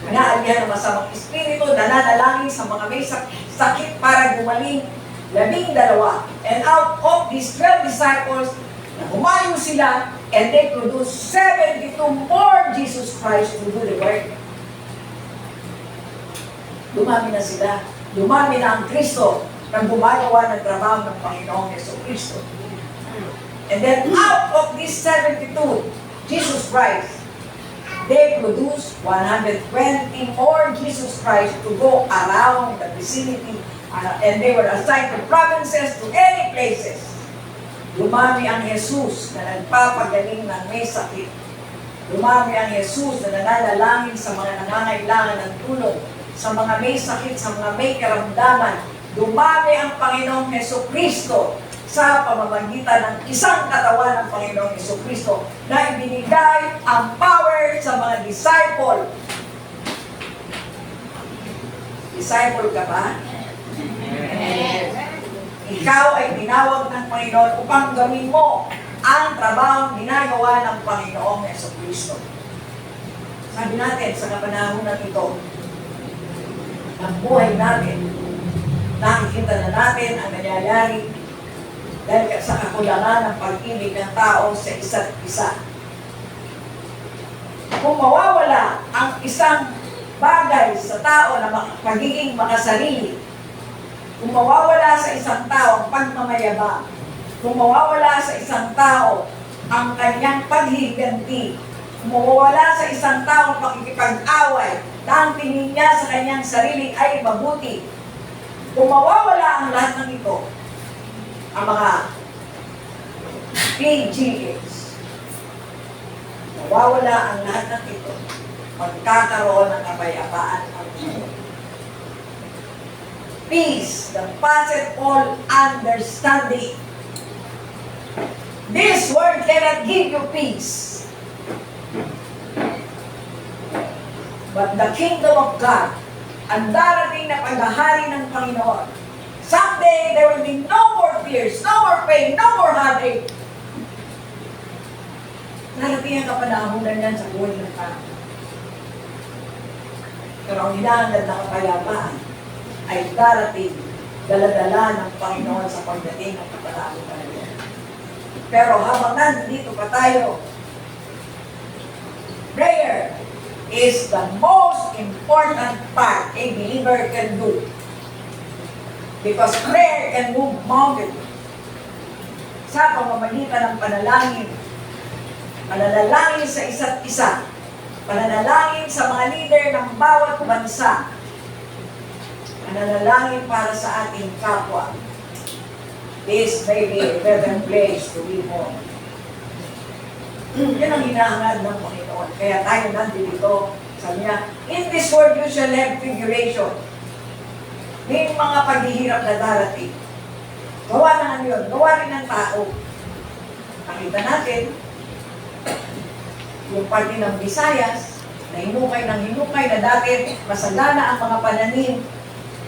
inaalihan ng masamang espiritu, nananalangin sa mga may sakit para gumaling. 12. And out of these 12 disciples, humayo sila and they produced 72 more Jesus Christ to do the work. Dumami na sila. Dumami na ang Kristo nang gumagawa ng trabaho ng Panginoong Yeso Kristo. And then out of these 72, Jesus Christ, they produced 120 more Jesus Christ to go around the vicinity, and they were assigned to provinces, to any places. Dumami ang Jesus na nagpapagaling ng may sakit. Dumami ang Jesus na nananalangin sa mga nangangailangan ng tulong, sa mga may sakit, sa mga may karamdaman. Dumami ang Panginoong Heso Kristo sa pamamagitan ng isang katawan ng Panginoong Heso Kristo na ibinigay ang power sa mga disciple. Disciple ka ba? Ikaw ay tinawag ng Panginoon upang gawin mo ang trabahong ginagawa ng Panginoong Heso Kristo. Sabi natin sa kapanahunan ito, ang buhay natin, nakikita na natin ang nangyayari dahil sa kakulangan ng pag-ibig ng tao sa isa't isa. Kung mawawala ang isang bagay sa tao na magiging makasarili, kung mawawala sa isang tao ang pagmamayabang, kung mawawala sa isang tao ang kanyang paghiganti, kung mawawala sa isang tao ang pakikipag-away, na ang tingin niya sa kanyang sarili ay mabuti, kung mawawala ang lahat ng ito, ang mga PGS, mawawala ang lahat ng ito, magkakaroon ng kapayapaan ang mundo. Peace, the passeth all understanding. This world cannot give you peace. But the kingdom of God, ang darating na paghahari ng Panginoon, Someday, there will be no more tears, no more pain, no more heartache. Narating ang kapanahunan yan sa buhay ng tao. Pero ang hinahangad na kapayapaan ay darating dala-dala ng Panginoon sa pagdating ng kapanahunan na yan. Pero habang nandito pa tayo, prayer is the most important part a believer can do. Because prayer can move mountains. Sa pamamagitan ng panalangin, pananalangin sa isa't isa, pananalangin sa mga leader ng bawat bansa, pananalangin para sa ating kapwa. This may be a better place to live on. Yan ang hinahangad ng Panginoon. Kaya tayo nandito, sabi niya, in this world you shall have tribulation. May mga paghihirap na darating. Gawa na ano yun, gawa rin ng tao. Nakita natin, yung parte ng Visayas, na hinukay ng hinukay na dati, masagana ang mga pananim,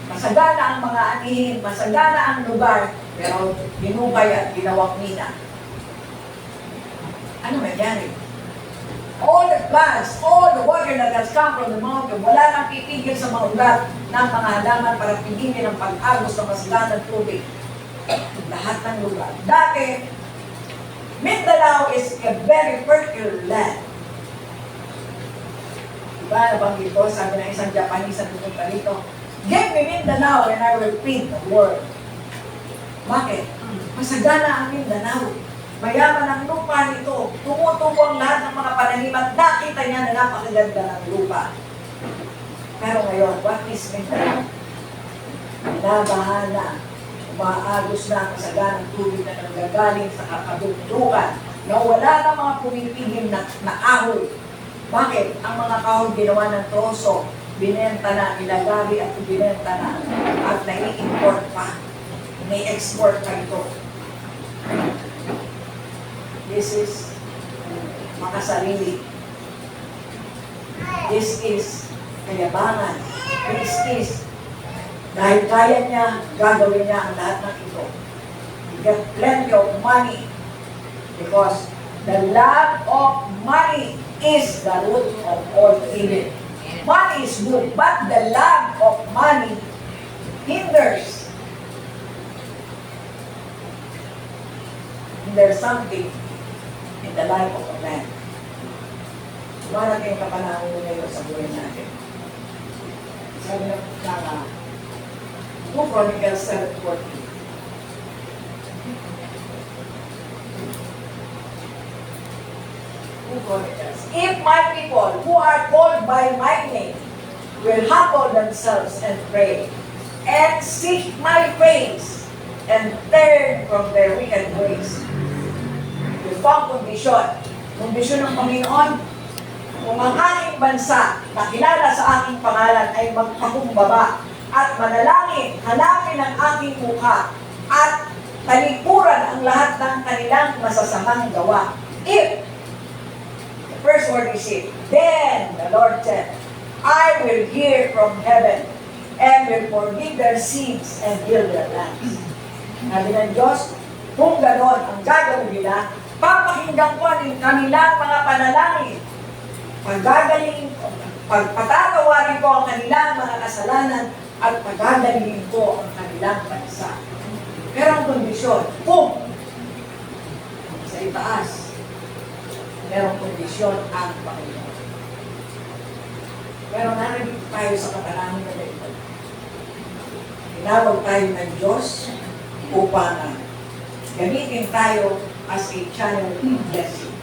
masagana ang mga anihin, masagana ang lugar, pero hinukay at ginawang mina. Ano nangyari? All the plants, all the water that has come from the mountain, wala nang titigil sa mga ulat ng mga halaman para tigilin ang pag-agos ng masagana ng tubig. Lahat ng lugar. Dati, Mindanao is a very fertile land. Diba, nabanggit ko, sabi ng isang Japanese na pumunta rito, give me Mindanao and I will feed the world. Bakit? Masagana ang Mindanao. Mayaman ang lupa nito. Tumutubo ang lahat ng mga pananim at nakita niya na napakaganda ng lupa. Pero ngayon, what is Mindanao? Nabahala. Umaagos na ang kasaganang tubig na nanggagaling sa kakabundukan na wala na mga pumipigil na ahoy. Bakit? Ang mga kahoy ginawa ng troso, binenta na, ilagari at binenta na, at nai-import pa. May export pa ito. This is makasarili. This is kayabangan. This is dahil kaya niya, gagawin niya ang lahat ng ito. You get plenty of money because the lack of money is the root of all evil. Money is good, but the lack of money hinders. There's something in the life of a man. Dumarating ang kapanahon ngayon sa buhay natin. Sabi na 2 Chronicles 7:14. If my people who are called by my name will humble themselves and pray and seek my face and turn from their wicked ways. Yung pang kondisyon ng Panginoon, kung ang aking bansa na kilala sa aking pangalan ay magpakumbaba at manalangin, hanapin ang aking mukha at talikuran ang lahat ng kanilang masasamang gawa. If, the first word is if, then the Lord said, I will hear from heaven and will forgive their sins and heal their lands. Sabi ng Diyos, kung ganon ang gagawin nila, papakinggan ko ang kanilang mga panalangin. Pagtatawarin ko ang kanilang mga kasalanan at pagdadalhin ko ang kanilang bansa. Pero ang kondisyon, kung sa itaas, merong kondisyon ang Panginoon. Pero narinig tayo sa katanangan na ito. Tinawag tayo ng Diyos upang gamitin tayo as a channel of blessing.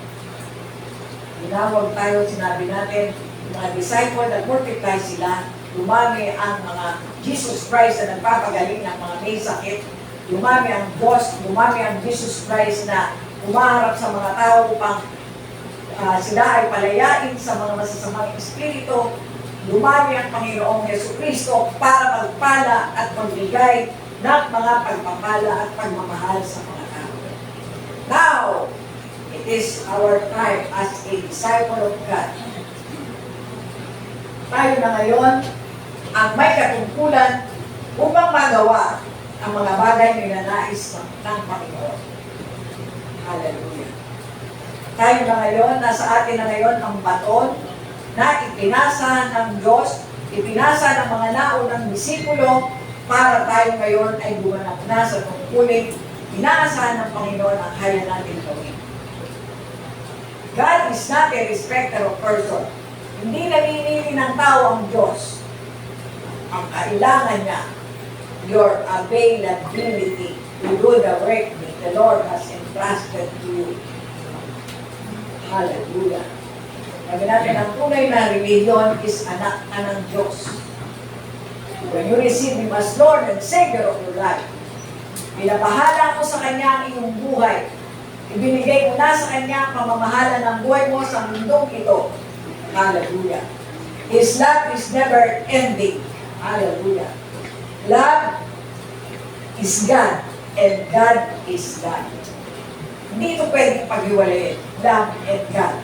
Tinawag tayo, sinabi natin, mga disciple, nag-multiply sila, dumami ang mga Jesus Christ na nagpapagaling ng mga may sakit, dumami ang Diyos, dumami ang Jesus Christ na umaharap sa mga tao upang sila ay palayain sa mga masasamang espiritu, dumami ang Panginoong Jesucristo para magpala at magbigay ng mga pagpapala at pagmamahal sa mga tao. Now, it is our time as a disciple of God. Tayo na ngayon ang may katungkulan upang magawa ang mga bagay na ninanais ng Panginoon. Hallelujah. Tayo na ngayon, nasa atin na ngayon ang baton na ipinasa ng Diyos, ipinasa ng mga naunang disipulo para tayo ngayon ay gumanap na sa tungkulin inaasahan ng Panginoon ang kaya natin gawin. God is not a respecter of person. Hindi naninili ng tao ang Diyos. Ang kailangan niya, your availability to do the work that the Lord has entrusted to you. Hallelujah. Sabi natin, ang tunay na religion is anak ka ng Diyos. When you receive Him as Lord and Savior of your life, pinabahala mo sa Kanya ang iyong buhay. Ibinigay mo na sa Kanya ang pamamahala ng buhay mo sa mundong ito. Hallelujah. His love is never ending. Hallelujah. Love is God and God is God. Hindi ito pwedeng paghiwalayin. Love and God.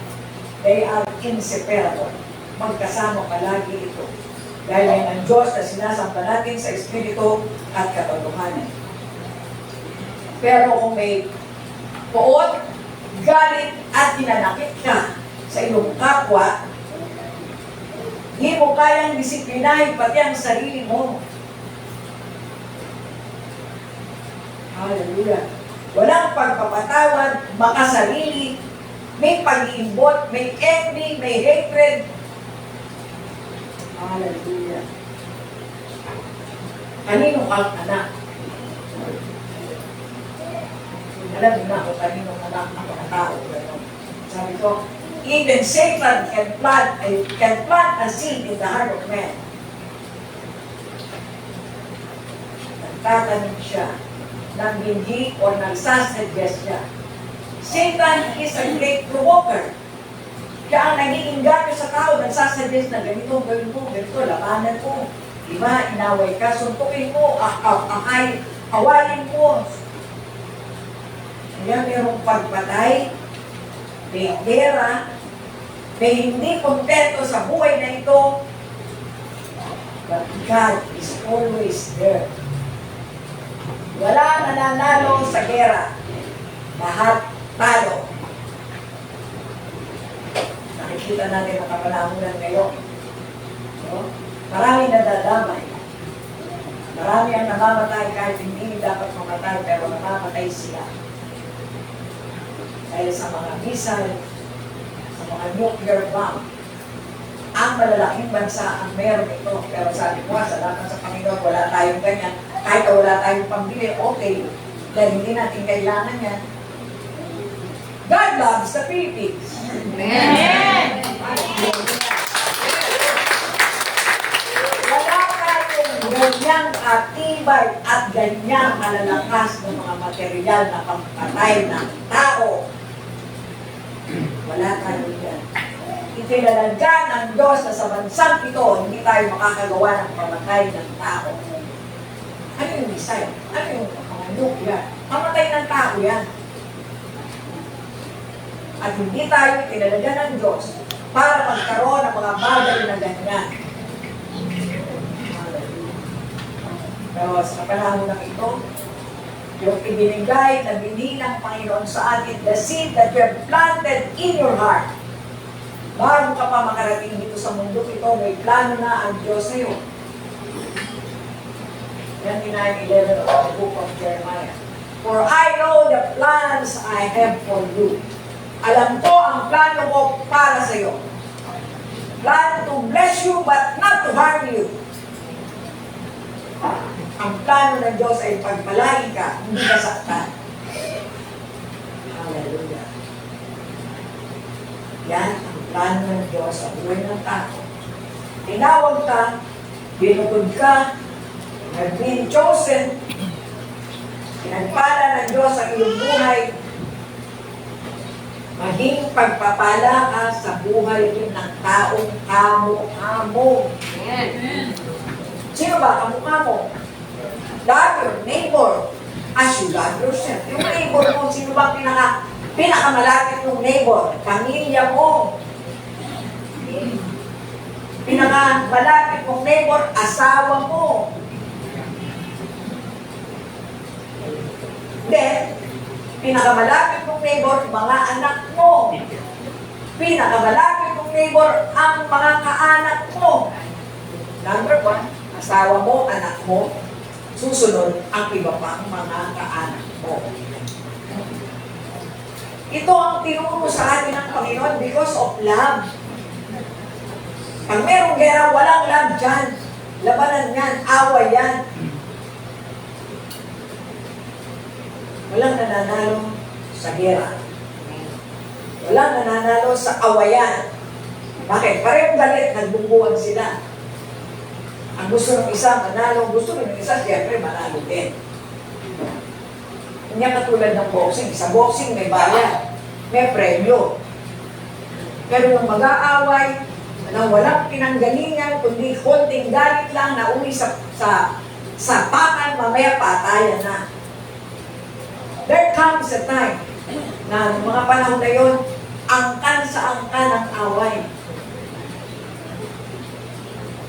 They are inseparable. Magkasama palagi ito. Dahil ay ng Diyos na sinasamba natin sa Espiritu at katotohanan. Pero kung may poot, galit at tinanakit ka sa iyong kapwa, hindi mo kayang disiplinahin pati ang sarili mo. Hallelujah. Walang pagpapatawad, makasarili, may pag-iimbot, may envy, may hatred. Hallelujah. Kanino kang anak? Alam niyo na kung kanino anak ang mga tao. Sabi ko, even Satan can plant a seed in the heart of man. Nagtatanim siya ng hindi o nagsasuggest siya. Satan is a great provoker. Siya ang nagiging gano sa tao, nagsasuggest na ganito, gawin mo, ganito, labanan mo. Diba, inaway ka, suntukin mo, awayin mo. Kaya mayroong pagpatay, may gera, may hindi kontento sa buhay na ito. But God is always there. Wala nananalo sa gera. Lahat talo. Nakikita natin ang kapanahunan ngayon. No? Marami nadadamay. Marami ang namamatay kahit hindi dapat mamatay, pero namamatay sila. Dahil sa mga missile, sa mga nuclear bomb, ang malalaking bansa ang meron ito. Pero sabi ko, salamat sa Panginoon, wala tayong ganyan. Kahit wala tayong pambili, okay. Dahil hindi natin kailangan yan. God loves the Philippines. Amen. Wala tayong ganyang katibay at ganyang malalakas ng mga material na pagpatay ng tao. Wala tayo yan. Itinalagyan ng Diyos na sa bansang ito, hindi tayo makakagawa ng pamatay ng tao. Ano yung missile? Ano yung mga nuclear? Pamatay ng tao yan. At hindi tayo itinalagyan ng Diyos para magkaroon ng mga bagay na ganyan. Pero sa panahon ng ito, yung ibinigay na binili ng Panginoon sa atin, the seed that you have planted in your heart. Bago ka pa makarating dito sa mundo ito, may plano na ang Diyos sa iyo. Yan 9:11 of the book of Jeremiah. For I know the plans I have for you. Alam ko ang plano ko para sa iyo. Plan to bless you but not to harm you. Ang plano ng Diyos ay pagpalain ka, hindi ka saktan. Hallelujah. Yan ang plano ng Diyos sa buhay ng tao. Tinawag ka, binukod ka, have been chosen, pinagpala ng Diyos ang iyong buhay, maging pagpapala ka sa buhay din ng taong kamo-kamo. Sino ba kamukha mo? Love your neighbor as you love yourself. Yung neighbor mo, sino ba pinakamalapit ng neighbor? Pamilya mo. Pinakamalapit mong neighbor, asawa mo. Then, pinakamalapit mong neighbor, mga anak mo. Pinakamalapit mong neighbor, ang mga kaanak mo. Number 1, asawa mo, anak mo. Susunod, ang iba pang mga kaanak mo. Ito ang tinuro sa atin ng Panginoon because of love. Pag merong gera, walang love dyan. Labanan yan, away yan. Walang nananalo sa gera. Walang nananalo sa awayan. Bakit? Parehong galit, nagbungguan sila. Ang gusto ng isa, manalo. Gusto ng isa, siyempre, manalo din. Hindi katulad ng boxing. Sa boxing, may bayad. May premyo. Pero yung mag-aaway, na walang pinanggalingan, kundi konting galit lang na uwi sa pakan, mamaya patayan na. There comes a time na mga panahon na yun, angkan sa angkan ang away.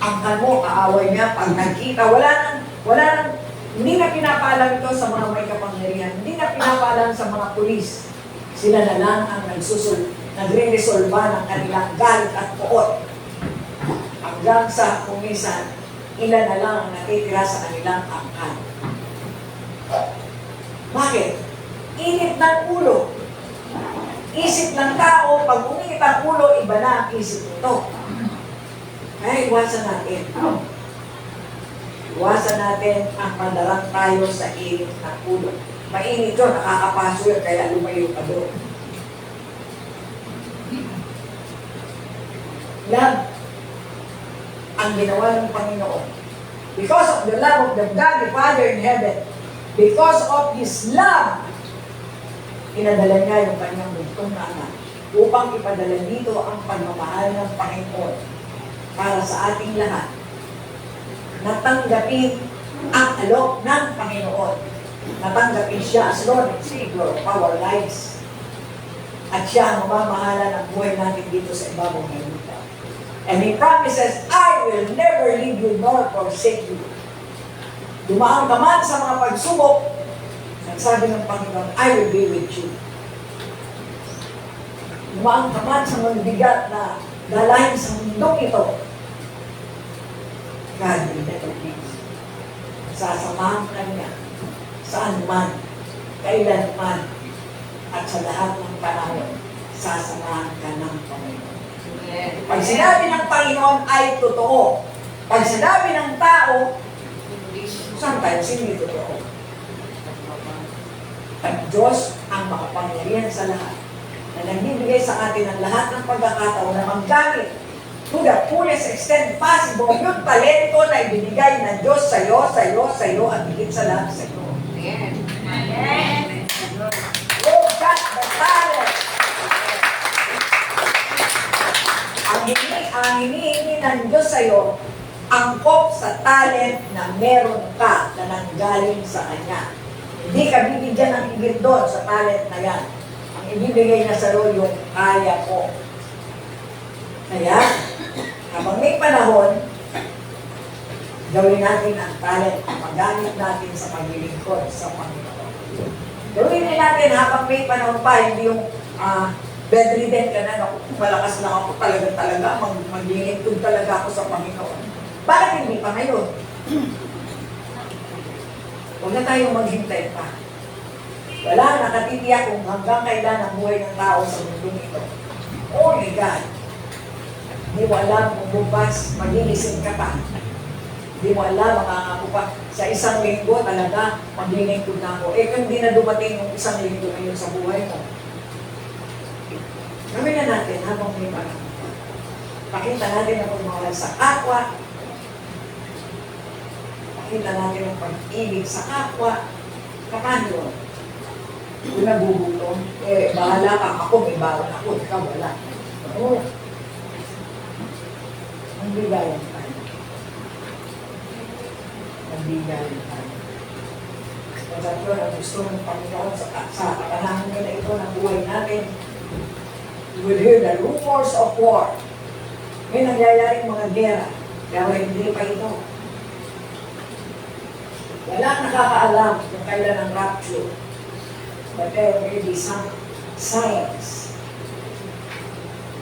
Angkan mo, kaaway niya, pag nagkita, wala nang, hindi na pinapaalam ito sa mga may kapangyarihan, hindi na pinapaalam sa mga pulis. Sila na lang ang nagre-resolva ng kanilang galit at puot. Hanggang sa kumisan, ilan na lang ang natitira sa kanilang angkan. Bakit? Init ng ulo. Isip ng tao, pag uminit ang ulo, iba na ang isip nito. Kaya iwasan natin. Iwasan natin ang pandarang tayo sa init ng ulo. Mainit yun, nakakapaso yun, kaya lumayo ka doon. Love ang ginawa ng Panginoon. Because of the love of the God, the Father in heaven, because of His love, inadala niya yung kanyang bugtong na anak upang ipadala dito ang pagmamahal ng Panginoon para sa ating lahat. Natanggapin ang alok ng Panginoon. Natanggapin siya as Lord and Savior of our lives. At siya ang mamamahala ng buhay natin dito sa ibabaw ng lupa. And He promises, I will never leave you nor forsake you. Dumaan ka man sa mga pagsubok, nagsabi ng Panginoon, I will be with you. Dumaan ka man sa mga bigat na dalahin sa mundong ito, God will never leave you. Sasamahan ka niya saan man, kailan man, at sa lahat ng panahon, sasamahan ka ng Panginoon. Pag sinabi ng Panginoon ay totoo. Pag sinabi ng tao, sometimes hindi totoo. At Diyos ang makapangyarihan sa lahat na nagbibigay sa atin ang lahat ng pagkakataon na maggamit to the fullest extent possible yung talento na ibinigay ng Diyos sa'yo, at higit sa lahat sa'yo. You've got the talent. Ang hinihingi ng Diyos sa'yo, angkop sa talent na meron ka na nanggaling sa Kanya. Hindi ka bibigyan ng higit doon sa talent na yan. Ang ibibigay na sa'yo yung kaya ko. Kaya, habang may panahon, gawin natin ang talent, magamit natin sa paglilingkod sa Panginoon. Gawin natin habang may panahon pa, hindi yung bedridden ka na, malakas na ako talaga, maglilingkod talaga ako sa Panginoon. Bakit hindi pa ngayon? Huwag na tayong maghintay pa. Wala nakatitiyak kung hanggang kailan ang buhay ng tao sa mundo nito. Only God. Hindi mo alam kung bukas magigising ka pa. Hindi mo alam, makakako pa. Sa isang linggo talaga, maglilingkod na ako. Kung hindi na dumating yung isang linggo ngayon sa buhay mo, gawin na natin habang may panahon. Pakita natin ang pagmamahal sa kapwa. Pakita natin ang pag-ibig sa kapwa. Paano yun? Kung nagugulong, bahala ka. Ako, may bawal ako. Ikaw, wala. Oo. Ang bigayan tayo. Ang bigayan tayo. Kaya ito ang gusto ng Panginoon sa kapanahon na ito ng buhay natin. You will hear the rumors of war. May nangyayaring mga gera. Pero hindi pa ito. Wala nakakaalam kung kailan ang rapture. but there will be some signs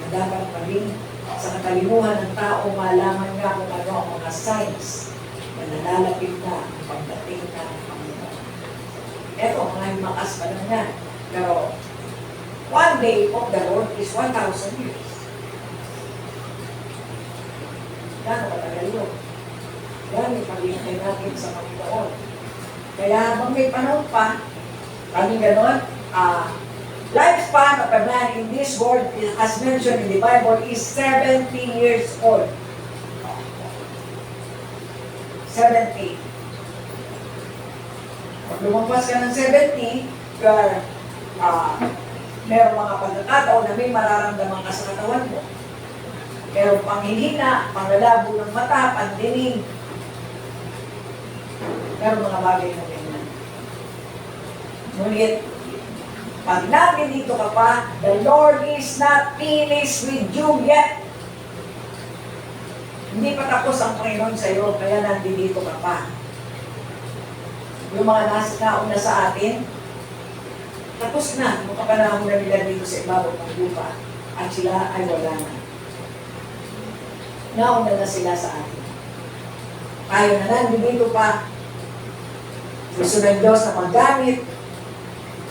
na dapat pa rin sa katalimuhan ng tao malaman nga kung ano ang mga signs na nalalapit na ang pagdating na ng Panginoon. Eto, mga himakas pa lang yan. Pero, one day of the Lord is 1,000 years. Gano'ng katagal yun? Gano'ng paghihintay natin sa Panginoon. Kaya habang may panahon pa, kami gano'n, lifespan of a man in this world, as mentioned in the Bible, is 70 years old. 70. Pag lumampas ka ng 70, merong mga pagkakataon na may mararamdaman ka sa katawan mo. Merong panghihina, pangalabo ng mata, pandinig. Merong mga bagay na ganyan. Ngunit, pag nandito ka pa, the Lord is not finished with you yet. Hindi pa tapos ang Panginoon sa iyo, kaya nandito ka pa. Yung mga nauna sa atin, tapos na, yung kapanahon na nila dito sa ibabaw ng lupa, at sila ay wala na. Nauna na sila sa atin. Tayo na nandito pa, gusto ng Diyos na maggamit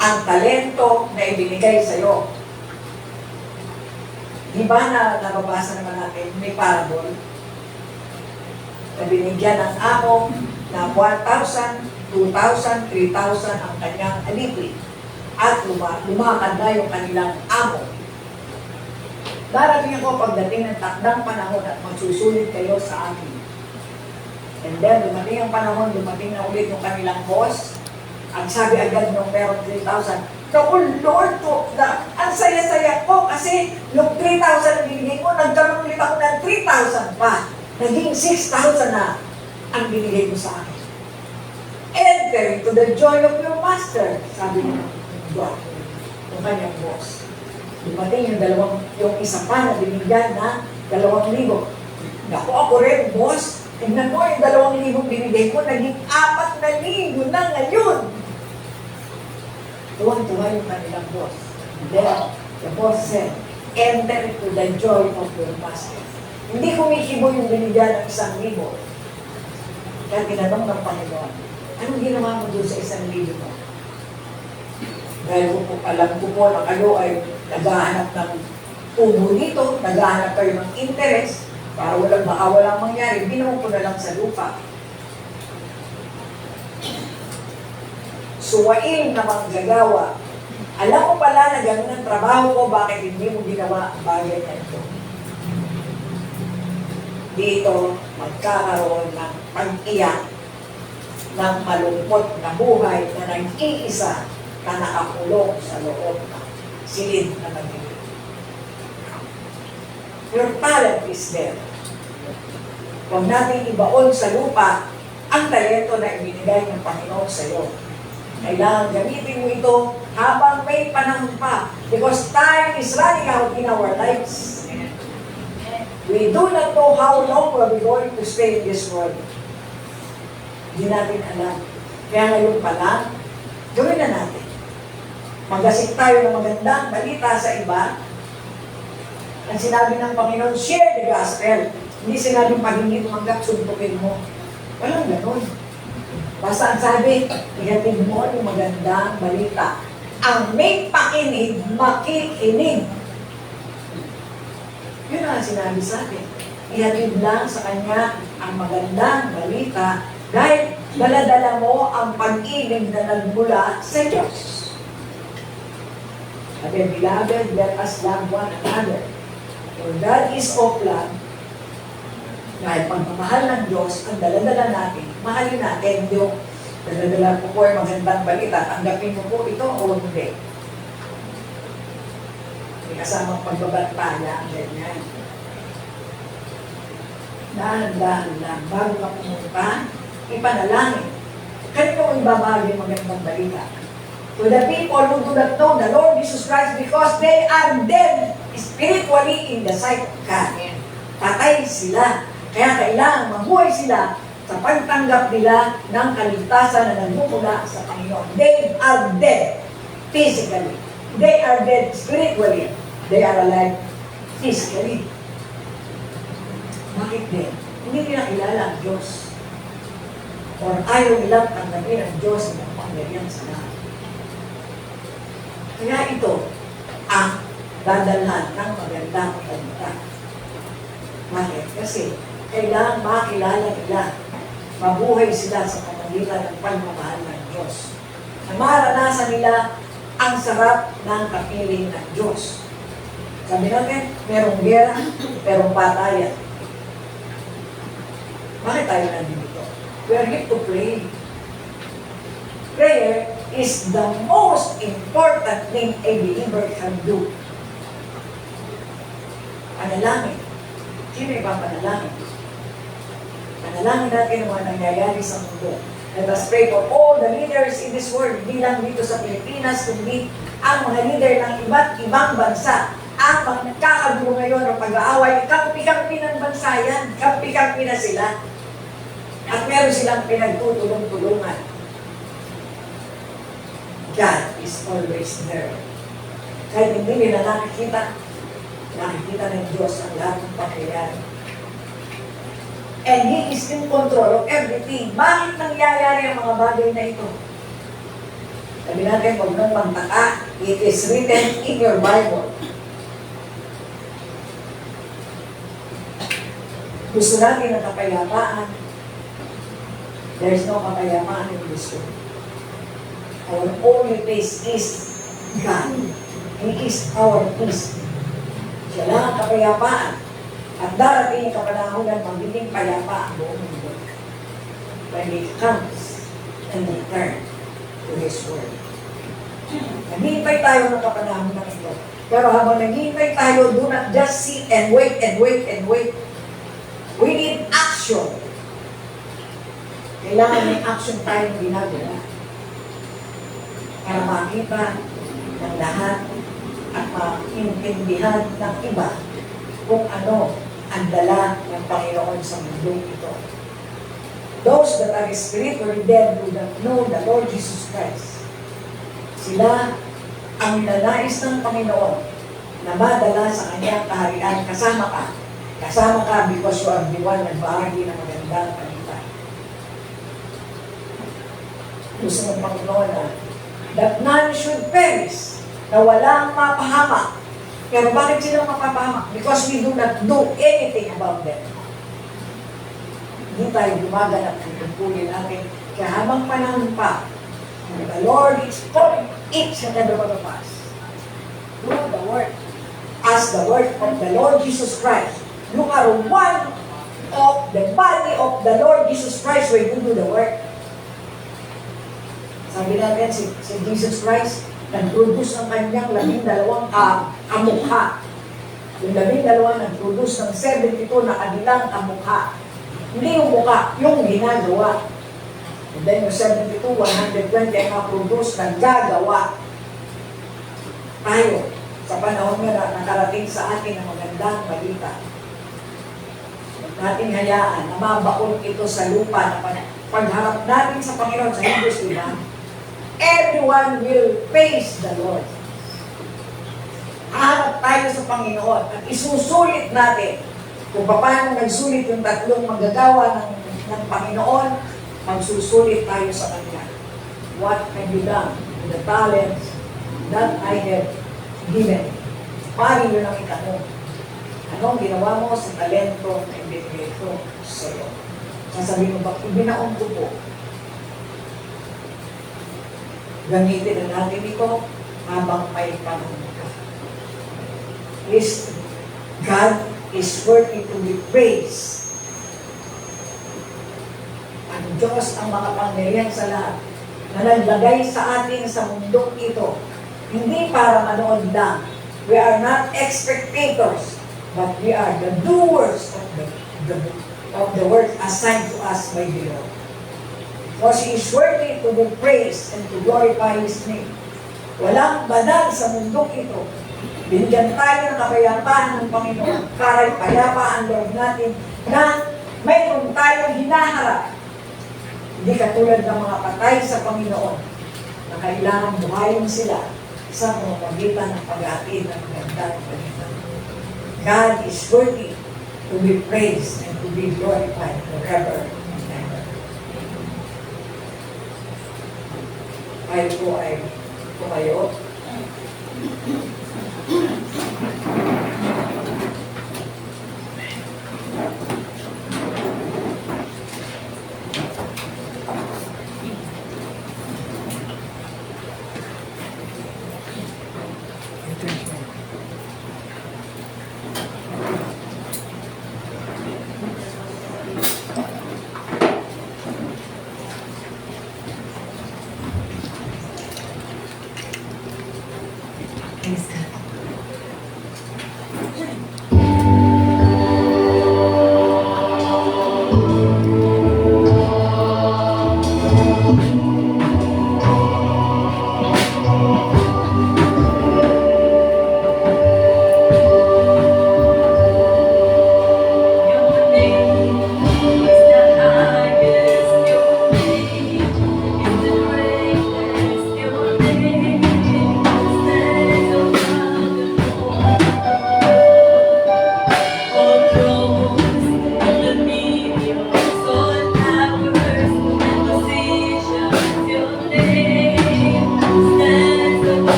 ang talento na ibinigay sa iyo. Di ba na nababasa naman natin, may parable na binigyan ng amo na 1,000, 2,000, 3,000 ang kanyang alipin at lumakad na yung kanilang amo. Darating ako pagdating ng takdang panahon at magsusulit kayo sa akin. And then, dumating ang panahon, dumating na ulit yung kanilang boss. Ang sabi agad nung meron 3,000, Naku, Lord, ang saya-saya ko kasi nung 3,000 ang binigay mo, nagkaroon ulit ako ng 3,000 pa. Naging 6,000 na ang binigay mo sa akin. Enter into the joy of your master, sabi ng God, yung kanyang boss. Dumating yung isa pa na binigyan na 2,000. Naku, ako rin, boss. Tingnan mo, yung 2,000 binigay ko, naging 4,000 na ngayon. Tuwang-tuwa yung kanilang boss. Then, the boss said, enter into the joy of your master. Hindi kumikibo yung binigyan ng 1,000. Kaya tinanong ng Panginoon, anong ginawa mo doon sa 1,000 mo? Dahil alam ko po na kayo ay naghahanap ng tubo dito, naghahanap kayo ng interest, para walang mangyari, binuo ko na lang sa lupa. Suwain na manggagawa. Alam mo pala na gano'n ang trabaho ko, bakit hindi mo ginawa ang bagay na ito? Dito, magkakaroon ng pag-iyak ng malungkot na buhay na nag-iisa na nakakulong sa loob ng silid na madilim. Your talent is there. Huwag natin ibaon sa lupa ang talento na ibinigay ng Panginoon sa iyo. Kailangan gamitin mo ito habang may panahon pa. Because time is running out in our lives. We do not know how long we're going to stay in this world. Hindi natin alam. Kaya ngayon pa lang, gawin na natin. Magasik tayo ng magandang balita sa iba. Ang sinabi ng Panginoon, share the gospel. Hindi sinabing pag hindi tumanggap, suntukin mo. Walang ganun. Basta ang sabi, ihatid mo yung magandang balita. Ang may pakinig, makikinig. Yun ang sinabi sa atin. Ihatid lang sa kanya ang magandang balita dahil daladala mo ang pag-ibig na nagmula sa Diyos. At then, beloved, let us love one another. For God is of love. Dahil pagmamahal ng Diyos, ang daladala natin, mahalin natin yung daladala ko po ay magandang balita. Tanggapin mo po ito o hindi. May kasamang pagbabantaya, ganyan. Dahan-dahan lang, bago ka pumunta, ipanalangin. Kanino mo ibabagay magandang balita? To the people who do not know the Lord Jesus Christ because they are dead spiritually in the sight of God. Patay sila. Kaya kailangan mabuhay sila sa pagtanggap nila ng kaligtasan na nagmumula sa Panginoon. They are dead. physically. They are dead spiritually. They are alive physically. Bakit din? Hindi nila kilala ang Diyos. Or ayaw nilang tanggapin ang Diyos na pangyarihan sa lahat. Kaya ito ang dadalhan ng magandang kalita. Bakit? Kasi kailangan makilala nila, mabuhay sila sa pamagitan ng pagmamahal ng Diyos. Na maranasan nila ang sarap ng kapiling ng Diyos. Sabi natin, merong gera, merong patayan. Bakit tayo nandito? We are here to pray. Prayer is the most important thing a believer can do. Panalangin. Sino ipapanalangin? Panalangin natin ang mga nangyayari sa mundo. Let us pray for all the leaders in this world, hindi lang dito sa Pilipinas, kundi ang mga leader ng iba't ibang bansa. Ang mga nagkakagulo ngayon ng pag-aaway, kampi-kampi ng bansa yan, kampi-kampi na sila. At meron silang pinagtutulong-tulungan. God is always there. Kahit hindi nila nakikita ng Diyos ang lahat ng pangyayari. And He is in control of everything. Bakit nangyayari ang mga bagay na ito? Sabi natin, huwag nang magtaka. It is written in your Bible. Gusto natin ng kapayapaan. There is no kapayapaan in this world. Our only peace is God. He is our peace. Siya lang ang kapayapaan. At darating ang kapanahonan, magiging payapa ang buong mundo. When He comes and return to His word. Naghihintay tayo ng kapanahonan ito. Pero habang naghihintay tayo, do not just sit and wait and wait and wait. We need action. Kailangan may action tayong ginagawa para makita ng lahat at maintindihan ng iba kung ano ang dala ng Panginoon sa mundo ito. Those that are spiritually dead do not know the Lord Jesus Christ. Sila ang nanais ng Panginoon na madala sa kanyang kaharian. Kasama ka. Kasama ka because you are the one na bahagi ng magandang balita. Gusto ng Panginoon na that none should perish, na walang mapahamak. Pero bakit sila mapapahamak? Because we do not do anything about them. Hindi tayo gumaganap ng tungkulin natin. Kaya habang panahon pa, the Lord is calling each and every one of us. Do the work. As the work of the Lord Jesus Christ. You are one of the body of the Lord Jesus Christ when you do the work. Sabi natin, si Jesus Christ, nag-produce ng kanyang 12 kamukha. Yung 12 nag-produce ng 72 na kanilang kamukha. Hindi yung mukha, yung ginagawa. And then yung 72, 120 ang na-produce, naggagawa. Tayo, sa panahon na nakarating sa atin ang magandang balita. Nating hayaan na mabaon ito sa lupa na pagharap natin sa Panginoon sa Hebrews, diba? Everyone will praise the Lord. Harap tayo sa Panginoon at isusulit natin kung paano nagsulit yung tatlong manggagawa ng Panginoon, magsusulit tayo sa Kanya. What have you done with the talents that I have given? Paano yun ang itanong? Anong ginawa mo sa talento na ibinigay ko sa iyo? Sasabihin mo ba, ibinaon ko po. Gamitin na natin ito habang may panahon ka. God is worthy to be praised. Ang Diyos ang makapangyarihan sa lahat na naglagay sa atin sa mundong ito. Hindi para manood lang. We are not spectators, but we are the doers of the work assigned to us by the Lord. Because He is worthy to be praised and to glorify His name. Walang banal sa mundong ito. Binigyan tayo ng kapayapaan ng Panginoon para ipayapa ang loob natin na mayroon tayong hinaharap. Hindi katulad ng mga patay sa Panginoon na kailangan buhayin sila sa mga pagitan ng pag-aatid ng magandang balita. God is worthy to be praised and to be glorified forever and ever. Tayo po ay tumayo. Praise God.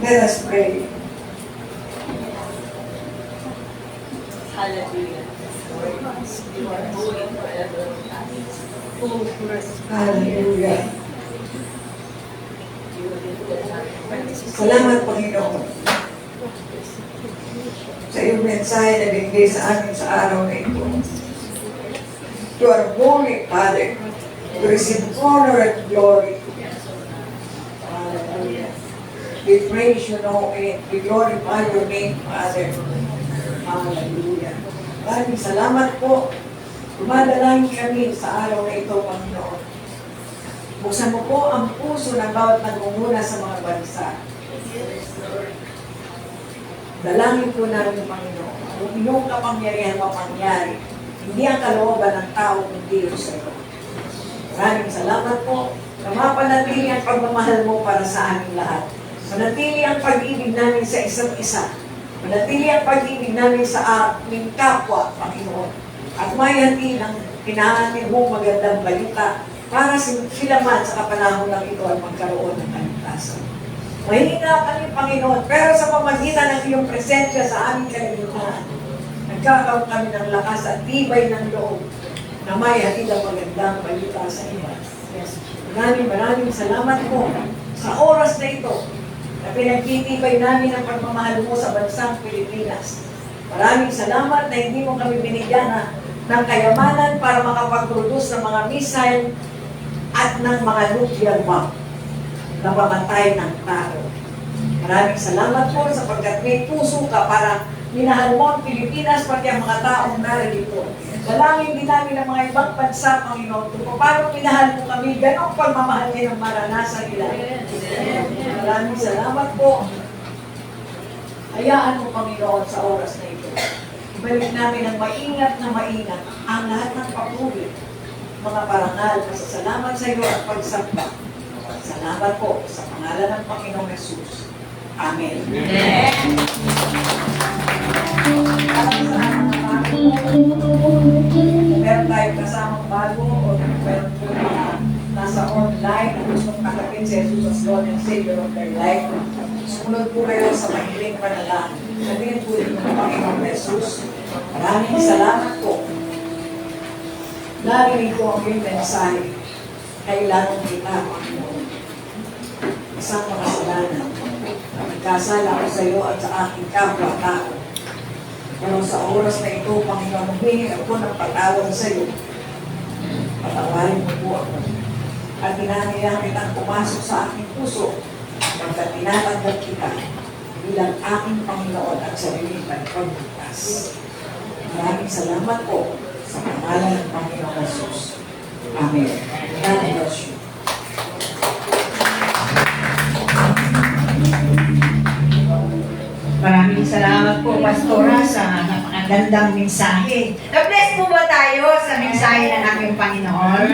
Let us pray. Hallelujah. You are holy forever. Full mercy. Hallelujah. You will lift us up. Salamat, Panginoon, sa iyong mensahe na binigay sa amin sa araw na ito. You are holy, Father, to receive honor and glory. Hallelujah. We praise you, Lord, and we glorify your name, Father. Hallelujah. Maraming salamat po. Dumadalangin kami sa araw na ito, Panginoon. Buksan mo po ang puso ng bawat nagmumuna sa mga bansa. Dalangin po namin, Panginoon, kung iyong kapangyarihan mapangyari, hindi ang kalooban ng tao, kundi sa iyo. Maraming salamat po na mapanatili ang pagmamahal mo para sa aming lahat. Manatili ang pag-ibig namin sa isa't isa. Manatili ang pag-ibig namin sa aming kapwa, Panginoon. At mayati ng pinahatin mong magandang balita para sila man sa kapanahon ng ito ay magkaroon ng kaligtasan. Mahina kami, Panginoon, pero sa pamagitan ng iyong presensya sa aming kalimitan, nagkakaroon kami ng lakas at tibay ng loob na may hatid ang magandang balita sa iba. Maraming salamat po sa oras na ito na pinagtitibay namin ang pagmamahal mo sa bansang Pilipinas. Maraming salamat na hindi mo kami binigyan ng kayamanan para makapag-produce ng mga missile at ng mga nuclear bomb na pamatay ng tao. Maraming salamat po sapagkat may puso ka para minahal mo ang Pilipinas pati ang mga taong narito. Dalangin din namin ang mga ibang bansa, Panginoon, kung paano minahal mo kami, ganong pagmamahal din ang maranasan nila. Maraming salamat po. Hayaan mo, Panginoon, sa oras na ito. Ibalik namin ang maingat na maingat ang lahat ng papuri, mga parangal, pasasalamat sa iyo at pagsamba. Salamat po sa pangalan ng Panginoong Yesus. Amen. Meron tayong kasamang bago o meron po na nasa online na gustong takapin si Jesus as Lord and Savior of their life. Sumunod po kayo sa mahiling panalangin. Sabihin po rin ng Panginoong Yesus. Maraming salamat po. Narinig ko ang iyong mensahe. Kailangan kita, Panginoon. Isang makasalanan. Nagkasala ko sa iyo at sa aking kapwa-tao. Pero sa oras na ito, Panginoon, humingi ako ng patawad sa iyo. Patawarin mo po ako. At tinangilang kitang pumasok sa aking puso pagkat tinatanggap kita bilang aking Panginoon at sarili ng pagbukas. Maraming salamat po sa pangalan ng Panginoon Jesus. Amen. God bless you. Maraming salamat po, Pastora, sa napakagandang mensahe. Na-bless po ba tayo sa mensahe ng aking Panginoon?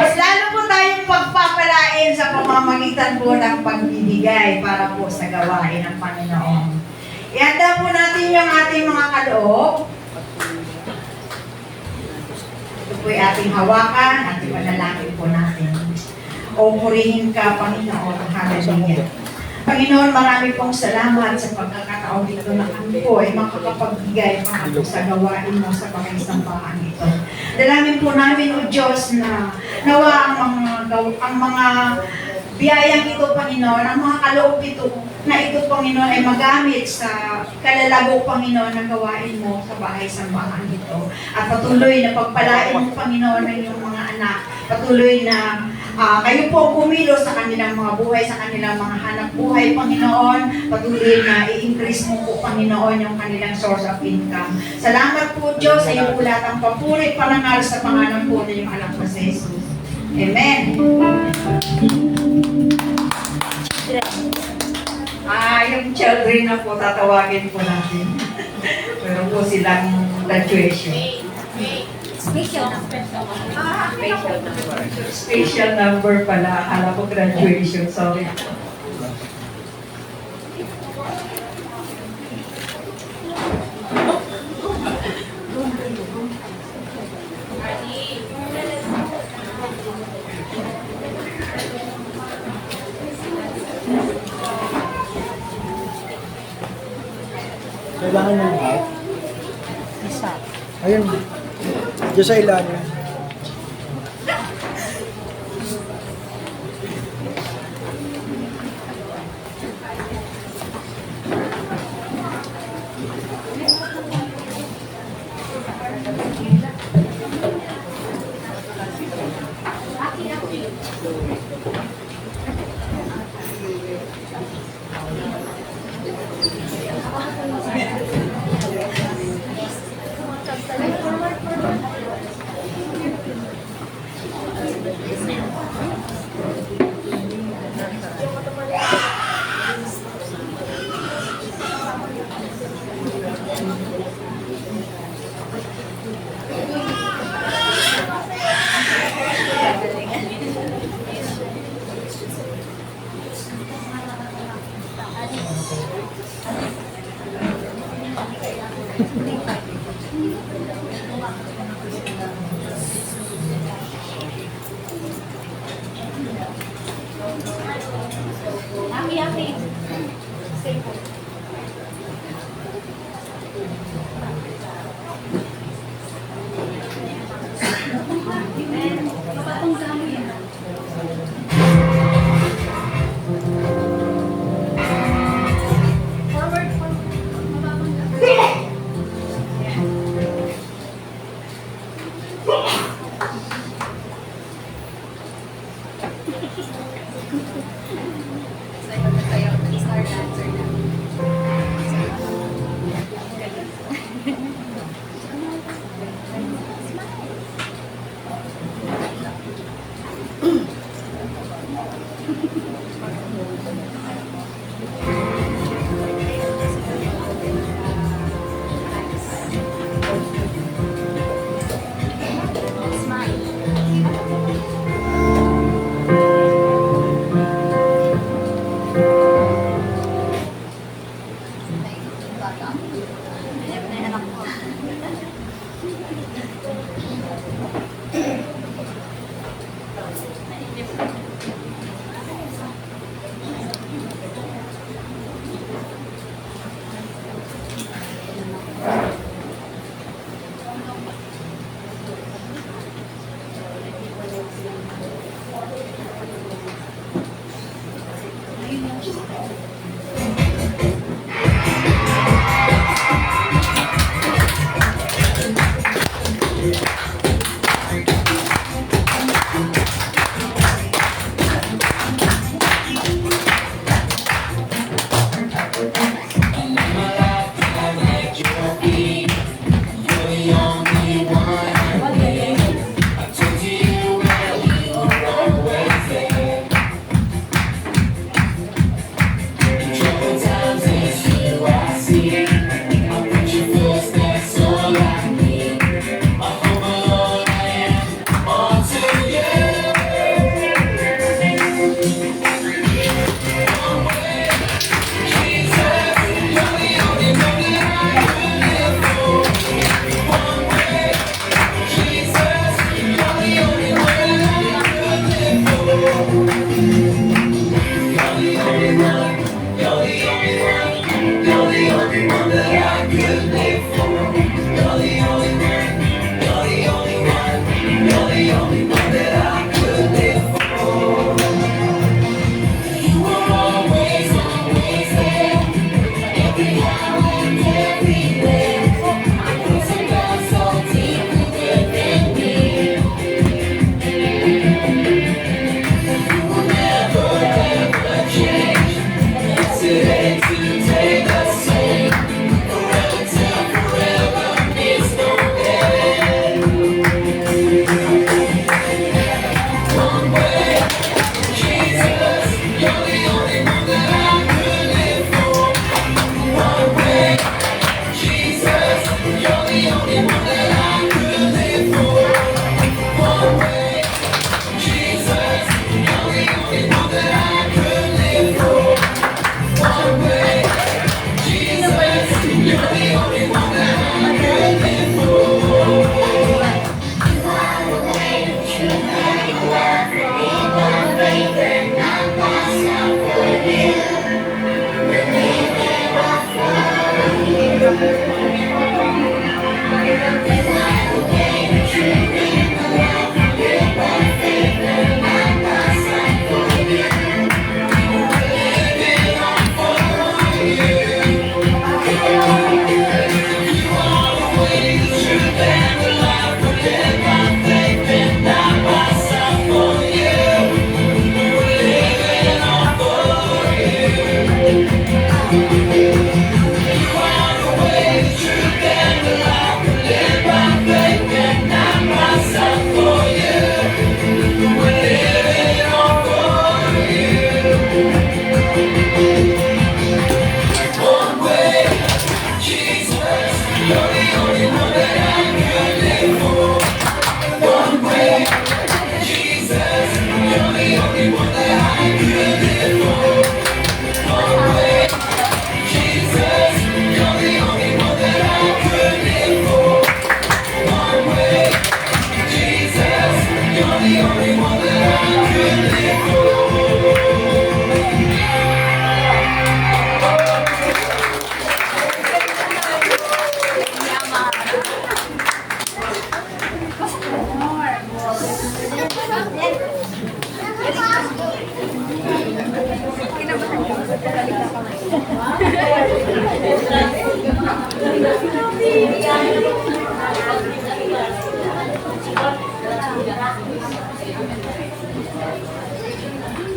Mas lalo po tayong pagpapalain sa pamamagitan po ng pagbibigay para po sa gawain ng Panginoon. Ihanda po natin yung ating mga kaloob. Ito po yung ating hawakan at ipanalangin po natin. O purihin ka, Panginoon. Hallelujah. Panginoon, marami pong salamat sa pagkakataon dito na kami po ay makakapagbigay para po sa gawain mo sa pagkaisambahan ito. Dalangin po namin, O Diyos, na nawa ang mga biyayang ito, Panginoon, ang mga kaloob ito na ito, Panginoon, ay magamit sa kalalago, Panginoon, ng gawain mo sa bahay-sambahan ito. At patuloy na pagpalain mo, Panginoon, ng iyong mga anak. Patuloy na kayo po kumilos sa kanilang mga buhay, sa kanilang mga hanap buhay, Panginoon. Patuloy na i-increase mo po, Panginoon, yung kanilang source of income. Salamat po, Diyos, sa iyong ulatang papuri, parangal sa pangalan po ng iyong anak na si Jesus. Amen. Yung children na po, tatawagin po natin. Meron po silang graduation. Special number. Special number pala. Akala ko graduation. Sorry. Kailangan ng lahat. Isa. Ayun. Diyan sa ilalim. Aki. Star dancer na.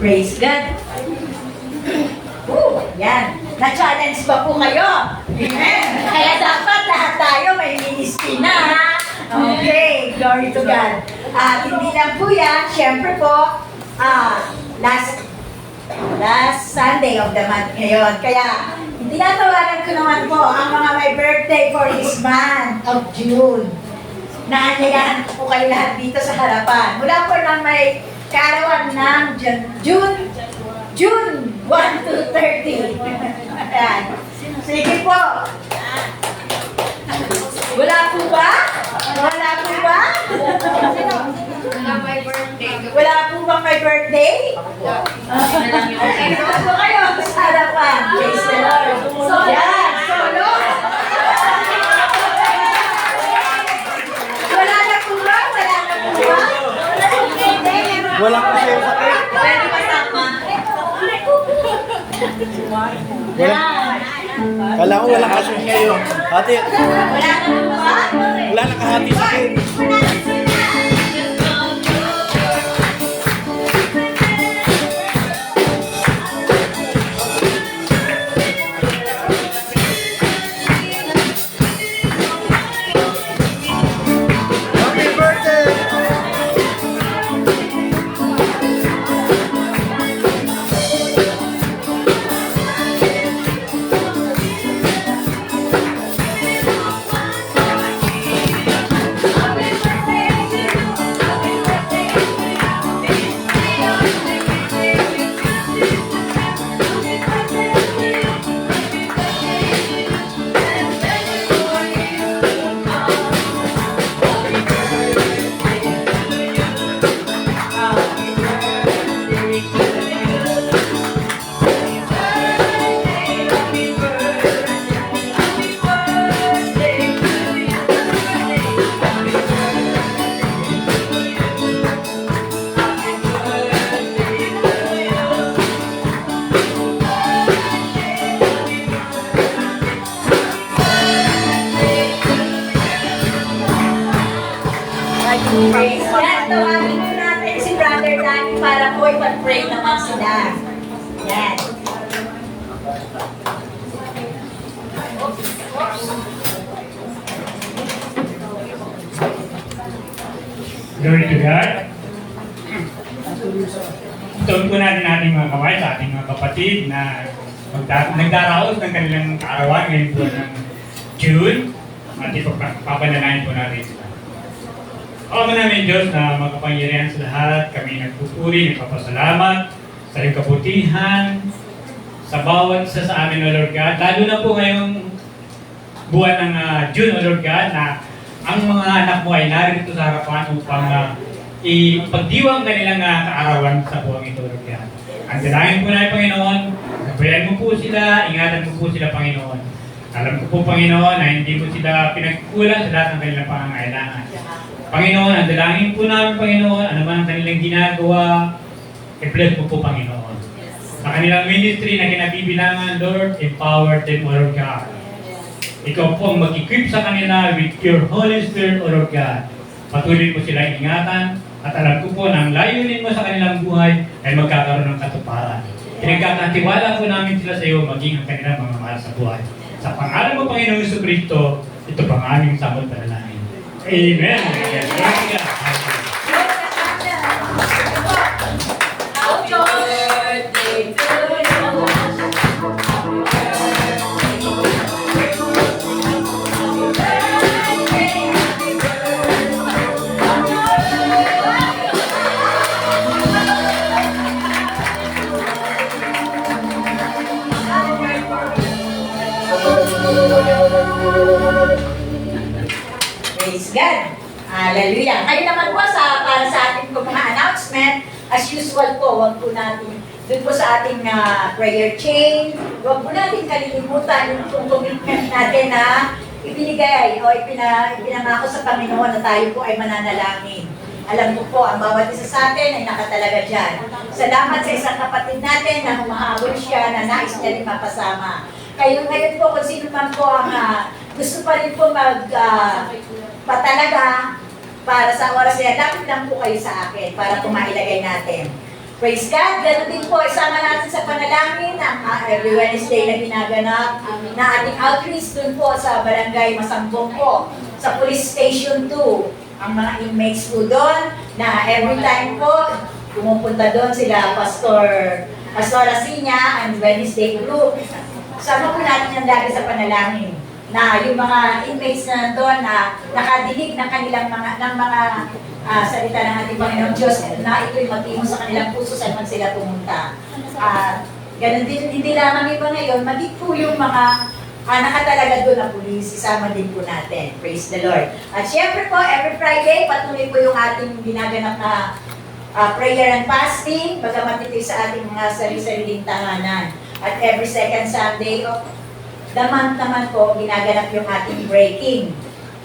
Praise God. Yan. Na-challenge ba po kayo? Amen. Kaya dapat lahat tayo may ministry na, ha? Okay, glory to God. At hindi lang po yan, syempre po, last Sunday of the month ngayon. Kaya, tinatawagan ko naman po ang mga may birthday for this month of June. Naanyayahan ko po kayo lahat dito sa harapan. Mula po nang may kaarawan ng June 1 to 30. Ayan. Sige po. Wala po ba? Wala po ba? Wala po bang may birthday? Okay, po kayo sa harapan. Praise the Lord. Yan, solo. Wala na po ba? Wala na po ba? Wala pa siya sa cake. Pwede masama. Kala ko wala kasi kayo. Ate, Wala na po ba? wala nakahati sa cake. Happy birthday! Praise God. Tawagin po natin si Brother Danny para po ipag-pray naman sila. Yan. Glory to God. Tuon po natin ating mga kaway sa ating mga kapatid na nagdaraos ng kanilang kaarawan ngayon po ng June at ipapananayin po natin sila. Ama namin Diyos na magkapangyarihan sa lahat, kami nagpupuri, nagpapasalamat sa iyong kabutihan, sa bawat isa sa amin, O Lord God. Lalo na po ngayong buwan ng June, O Lord God, na ang mga anak mo ay narito sa harapan upang ipagdiwang kanilang kaarawan sa buwang ito, Lord God. Ang dalangin po namin, Panginoon, gabayan mo po sila, ingatan mo po sila, Panginoon. Alam ko po, Panginoon, na hindi mo sila pinagkukulan sa lahat ng kanilang pangangailangan. Panginoon, ang dalangin po namin, Panginoon, ano man ang kanilang ginagawa, i-bless mo po, Panginoon. Sa kanilang ministry na kinabibilangan, Lord, empower them, O Lord God. Ikaw po ang mag-equip sa kanila with your Holy Spirit, O Lord God. Patuloy mo sila ingatan, at alam ko po na ang layunin mo sa kanilang buhay ay magkakaroon ng katuparan. Pinagkakatiwala po namin sila sa iyo, maging ang kanilang mga mahal sa buhay. Sa pangalan mo, Panginoong Jesucristo, ito pang aming samot panalangin. Amen. Yes, Lord God. Birthday to you. Praise God. Hallelujah. Kayo naman po para sa ating mga announcement, as usual po, wag po natin doon po sa ating prayer chain, wag po natin kalilimutan yung commitment natin na ibinigay o ipinangako sa Panginoon na tayo po ay mananalangin. Alam ko po, ang bawat isa sa atin ay nakatalaga dyan. Salamat sa isang kapatid natin na humahabol siya na nais niya rin mapasama. Kayo ngayon po, kung sino man po ang gusto pa rin po patalaga para sa oras niya, lapit lang po kayo sa akin para po mailagay natin. Praise God! Ganun din po, isama natin sa panalangin ang every Wednesday na ginaganap na ating outreach dun po sa Barangay Masambong po, sa Police Station 2. Ang mga inmates po doon na every time po, pumupunta doon sila Pastora Sinya and Wednesday group. Sama po natin yan lagi sa panalangin na yung mga inmates na doon na nakadinig ng kanilang mga salita ng ating Panginoon Diyos na ito'y magtimo sa kanilang puso saan man sila pumunta. Ganun din, hindi lamang iba ngayon, maging po yung mga nakatalaga doon na pulis, isama din po natin. Praise the Lord. At syempre po, every Friday, patuloy po yung ating ginaganap na prayer and fasting, bagamat ito'y sa ating mga sarili-sariling tahanan. At every second Sunday of the month naman po, ginaganap yung ating breaking.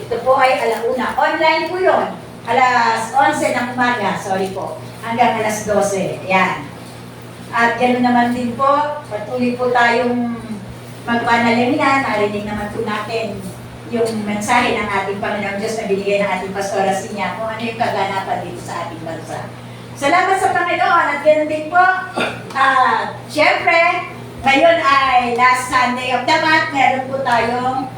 Ito po ay alauna. Online po yun. Alas 11 ng umaga, sorry po. Hanggang alas 12. Yan. At ganoon naman din po, patuloy po tayong magpanalangin. Narinig naman po natin yung mensahe ng ating Panginoong Diyos na binigay ng ating Pastora Sinya kung ano yung kaganapan dito sa ating bansa. Salamat sa Panginoon at ganoon din po. Siyempre, ngayon ay last Sunday of the month, meron po tayong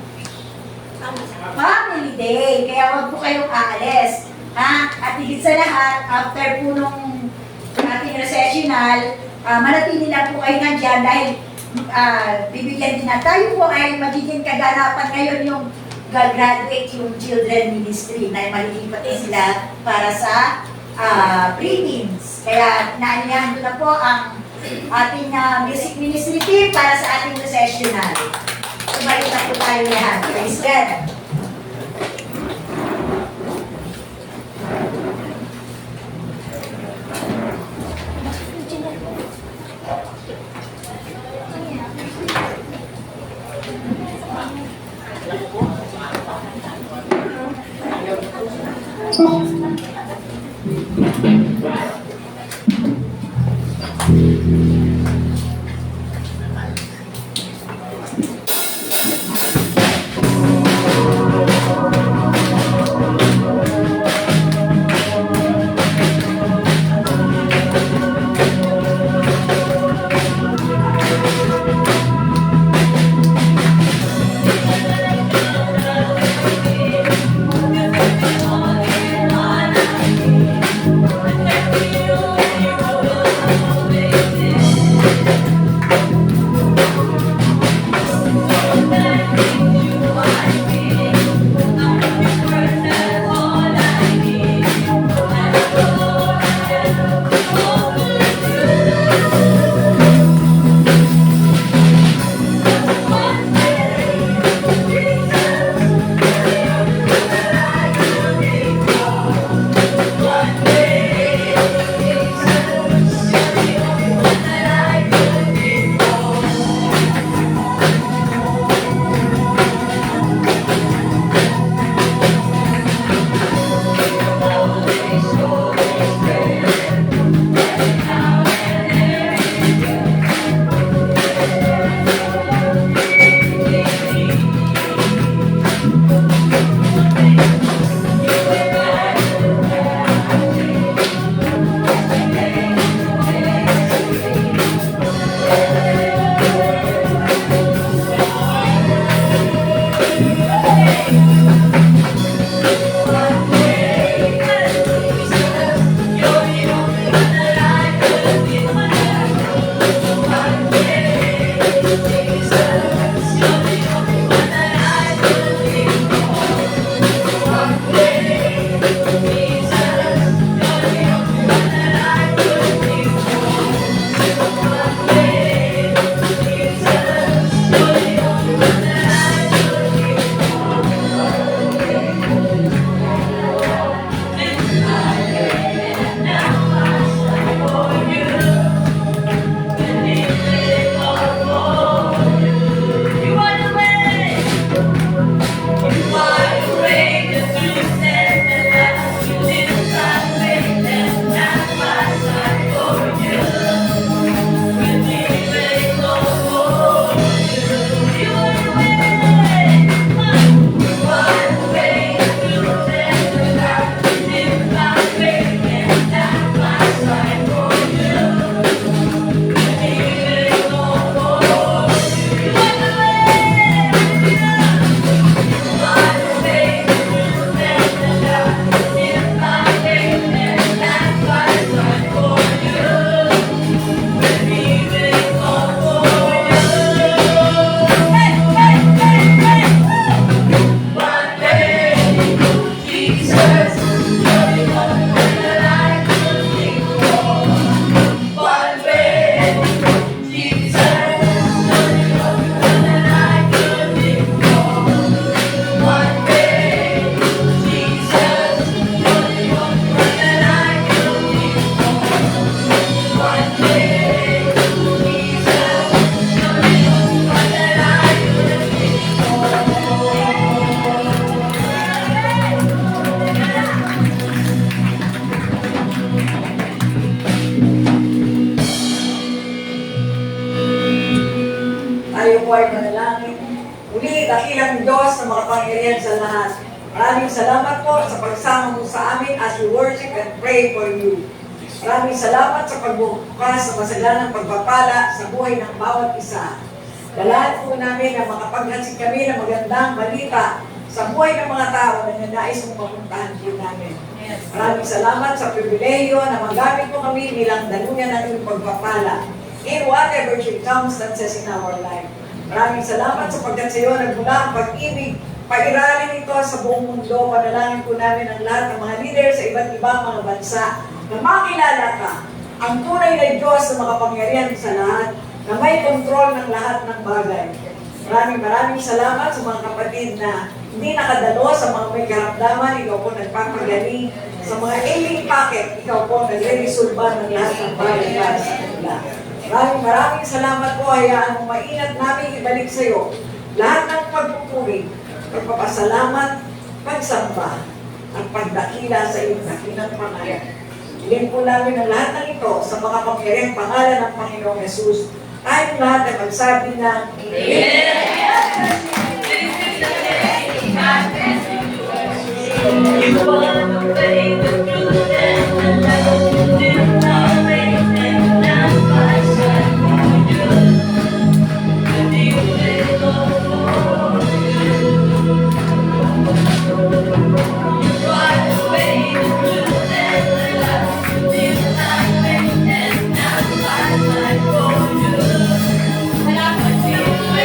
Family Day. Kaya huwag po kayong aalis. At higit sa lahat, after po nung ating recessional, manatili lang po kayo nandyan dahil bibigyan din na tayo po ay magiging kaganapan ngayon yung graduate yung children ministry na malilipat din sila para sa pre-teens. Kaya naanyahan ko na po ang ating music ministry team para sa ating recessional. Sumalit na po tayo lahat. Praise God! Tayo po ay manalangin. Muli, dakilang Diyos na makapangyarihan sa lahat. Maraming salamat po sa pagsama mo sa amin as we worship and pray for you. Maraming salamat sa pagbukas sa masaganang pagpapala sa buhay ng bawat isa. Dalahan po namin na makapaghansig kami ng magandang balita sa buhay ng mga tao na nais mong mapuntahan po namin. Maraming salamat sa pribileyo na magamit po kami bilang daluyan ng iyong pagpapala in whatever circumstances in our life. Maraming salamat sa pagkat sa iyo nagmula ang pag-ibig, pairalin ito sa buong mundo. Panalangin po namin ang lahat ng mga leader sa iba't ibang mga bansa na makilala ka, ang tunay na Diyos na makapangyarihan sa lahat, na may kontrol ng lahat ng bagay. Maraming salamat sa mga kapatid na hindi nakadalo sa mga may karamdaman, ikaw po nagpapagaling. Sa mga ailing packet, ikaw po nagre-resolba ng lahat ng bagay para sa kanila. Maraming salamat po, hayaan mo mainat namin ibalik sa iyo lahat ng pagpupuri, pagpapasalamat, pagsamba, at pagdakila sa iyong dakilang pangalan. Hiling po namin ang lahat ng ito sa makapangyarihang pangalan ng Panginoong Yesus. Tayong lahat ay magsabi ng You are the way, the truth, and the life. Live my way, and now my side for you. And you will go for you. You are the way, the truth, and the life. Live my way, and now my side for you. And I will be with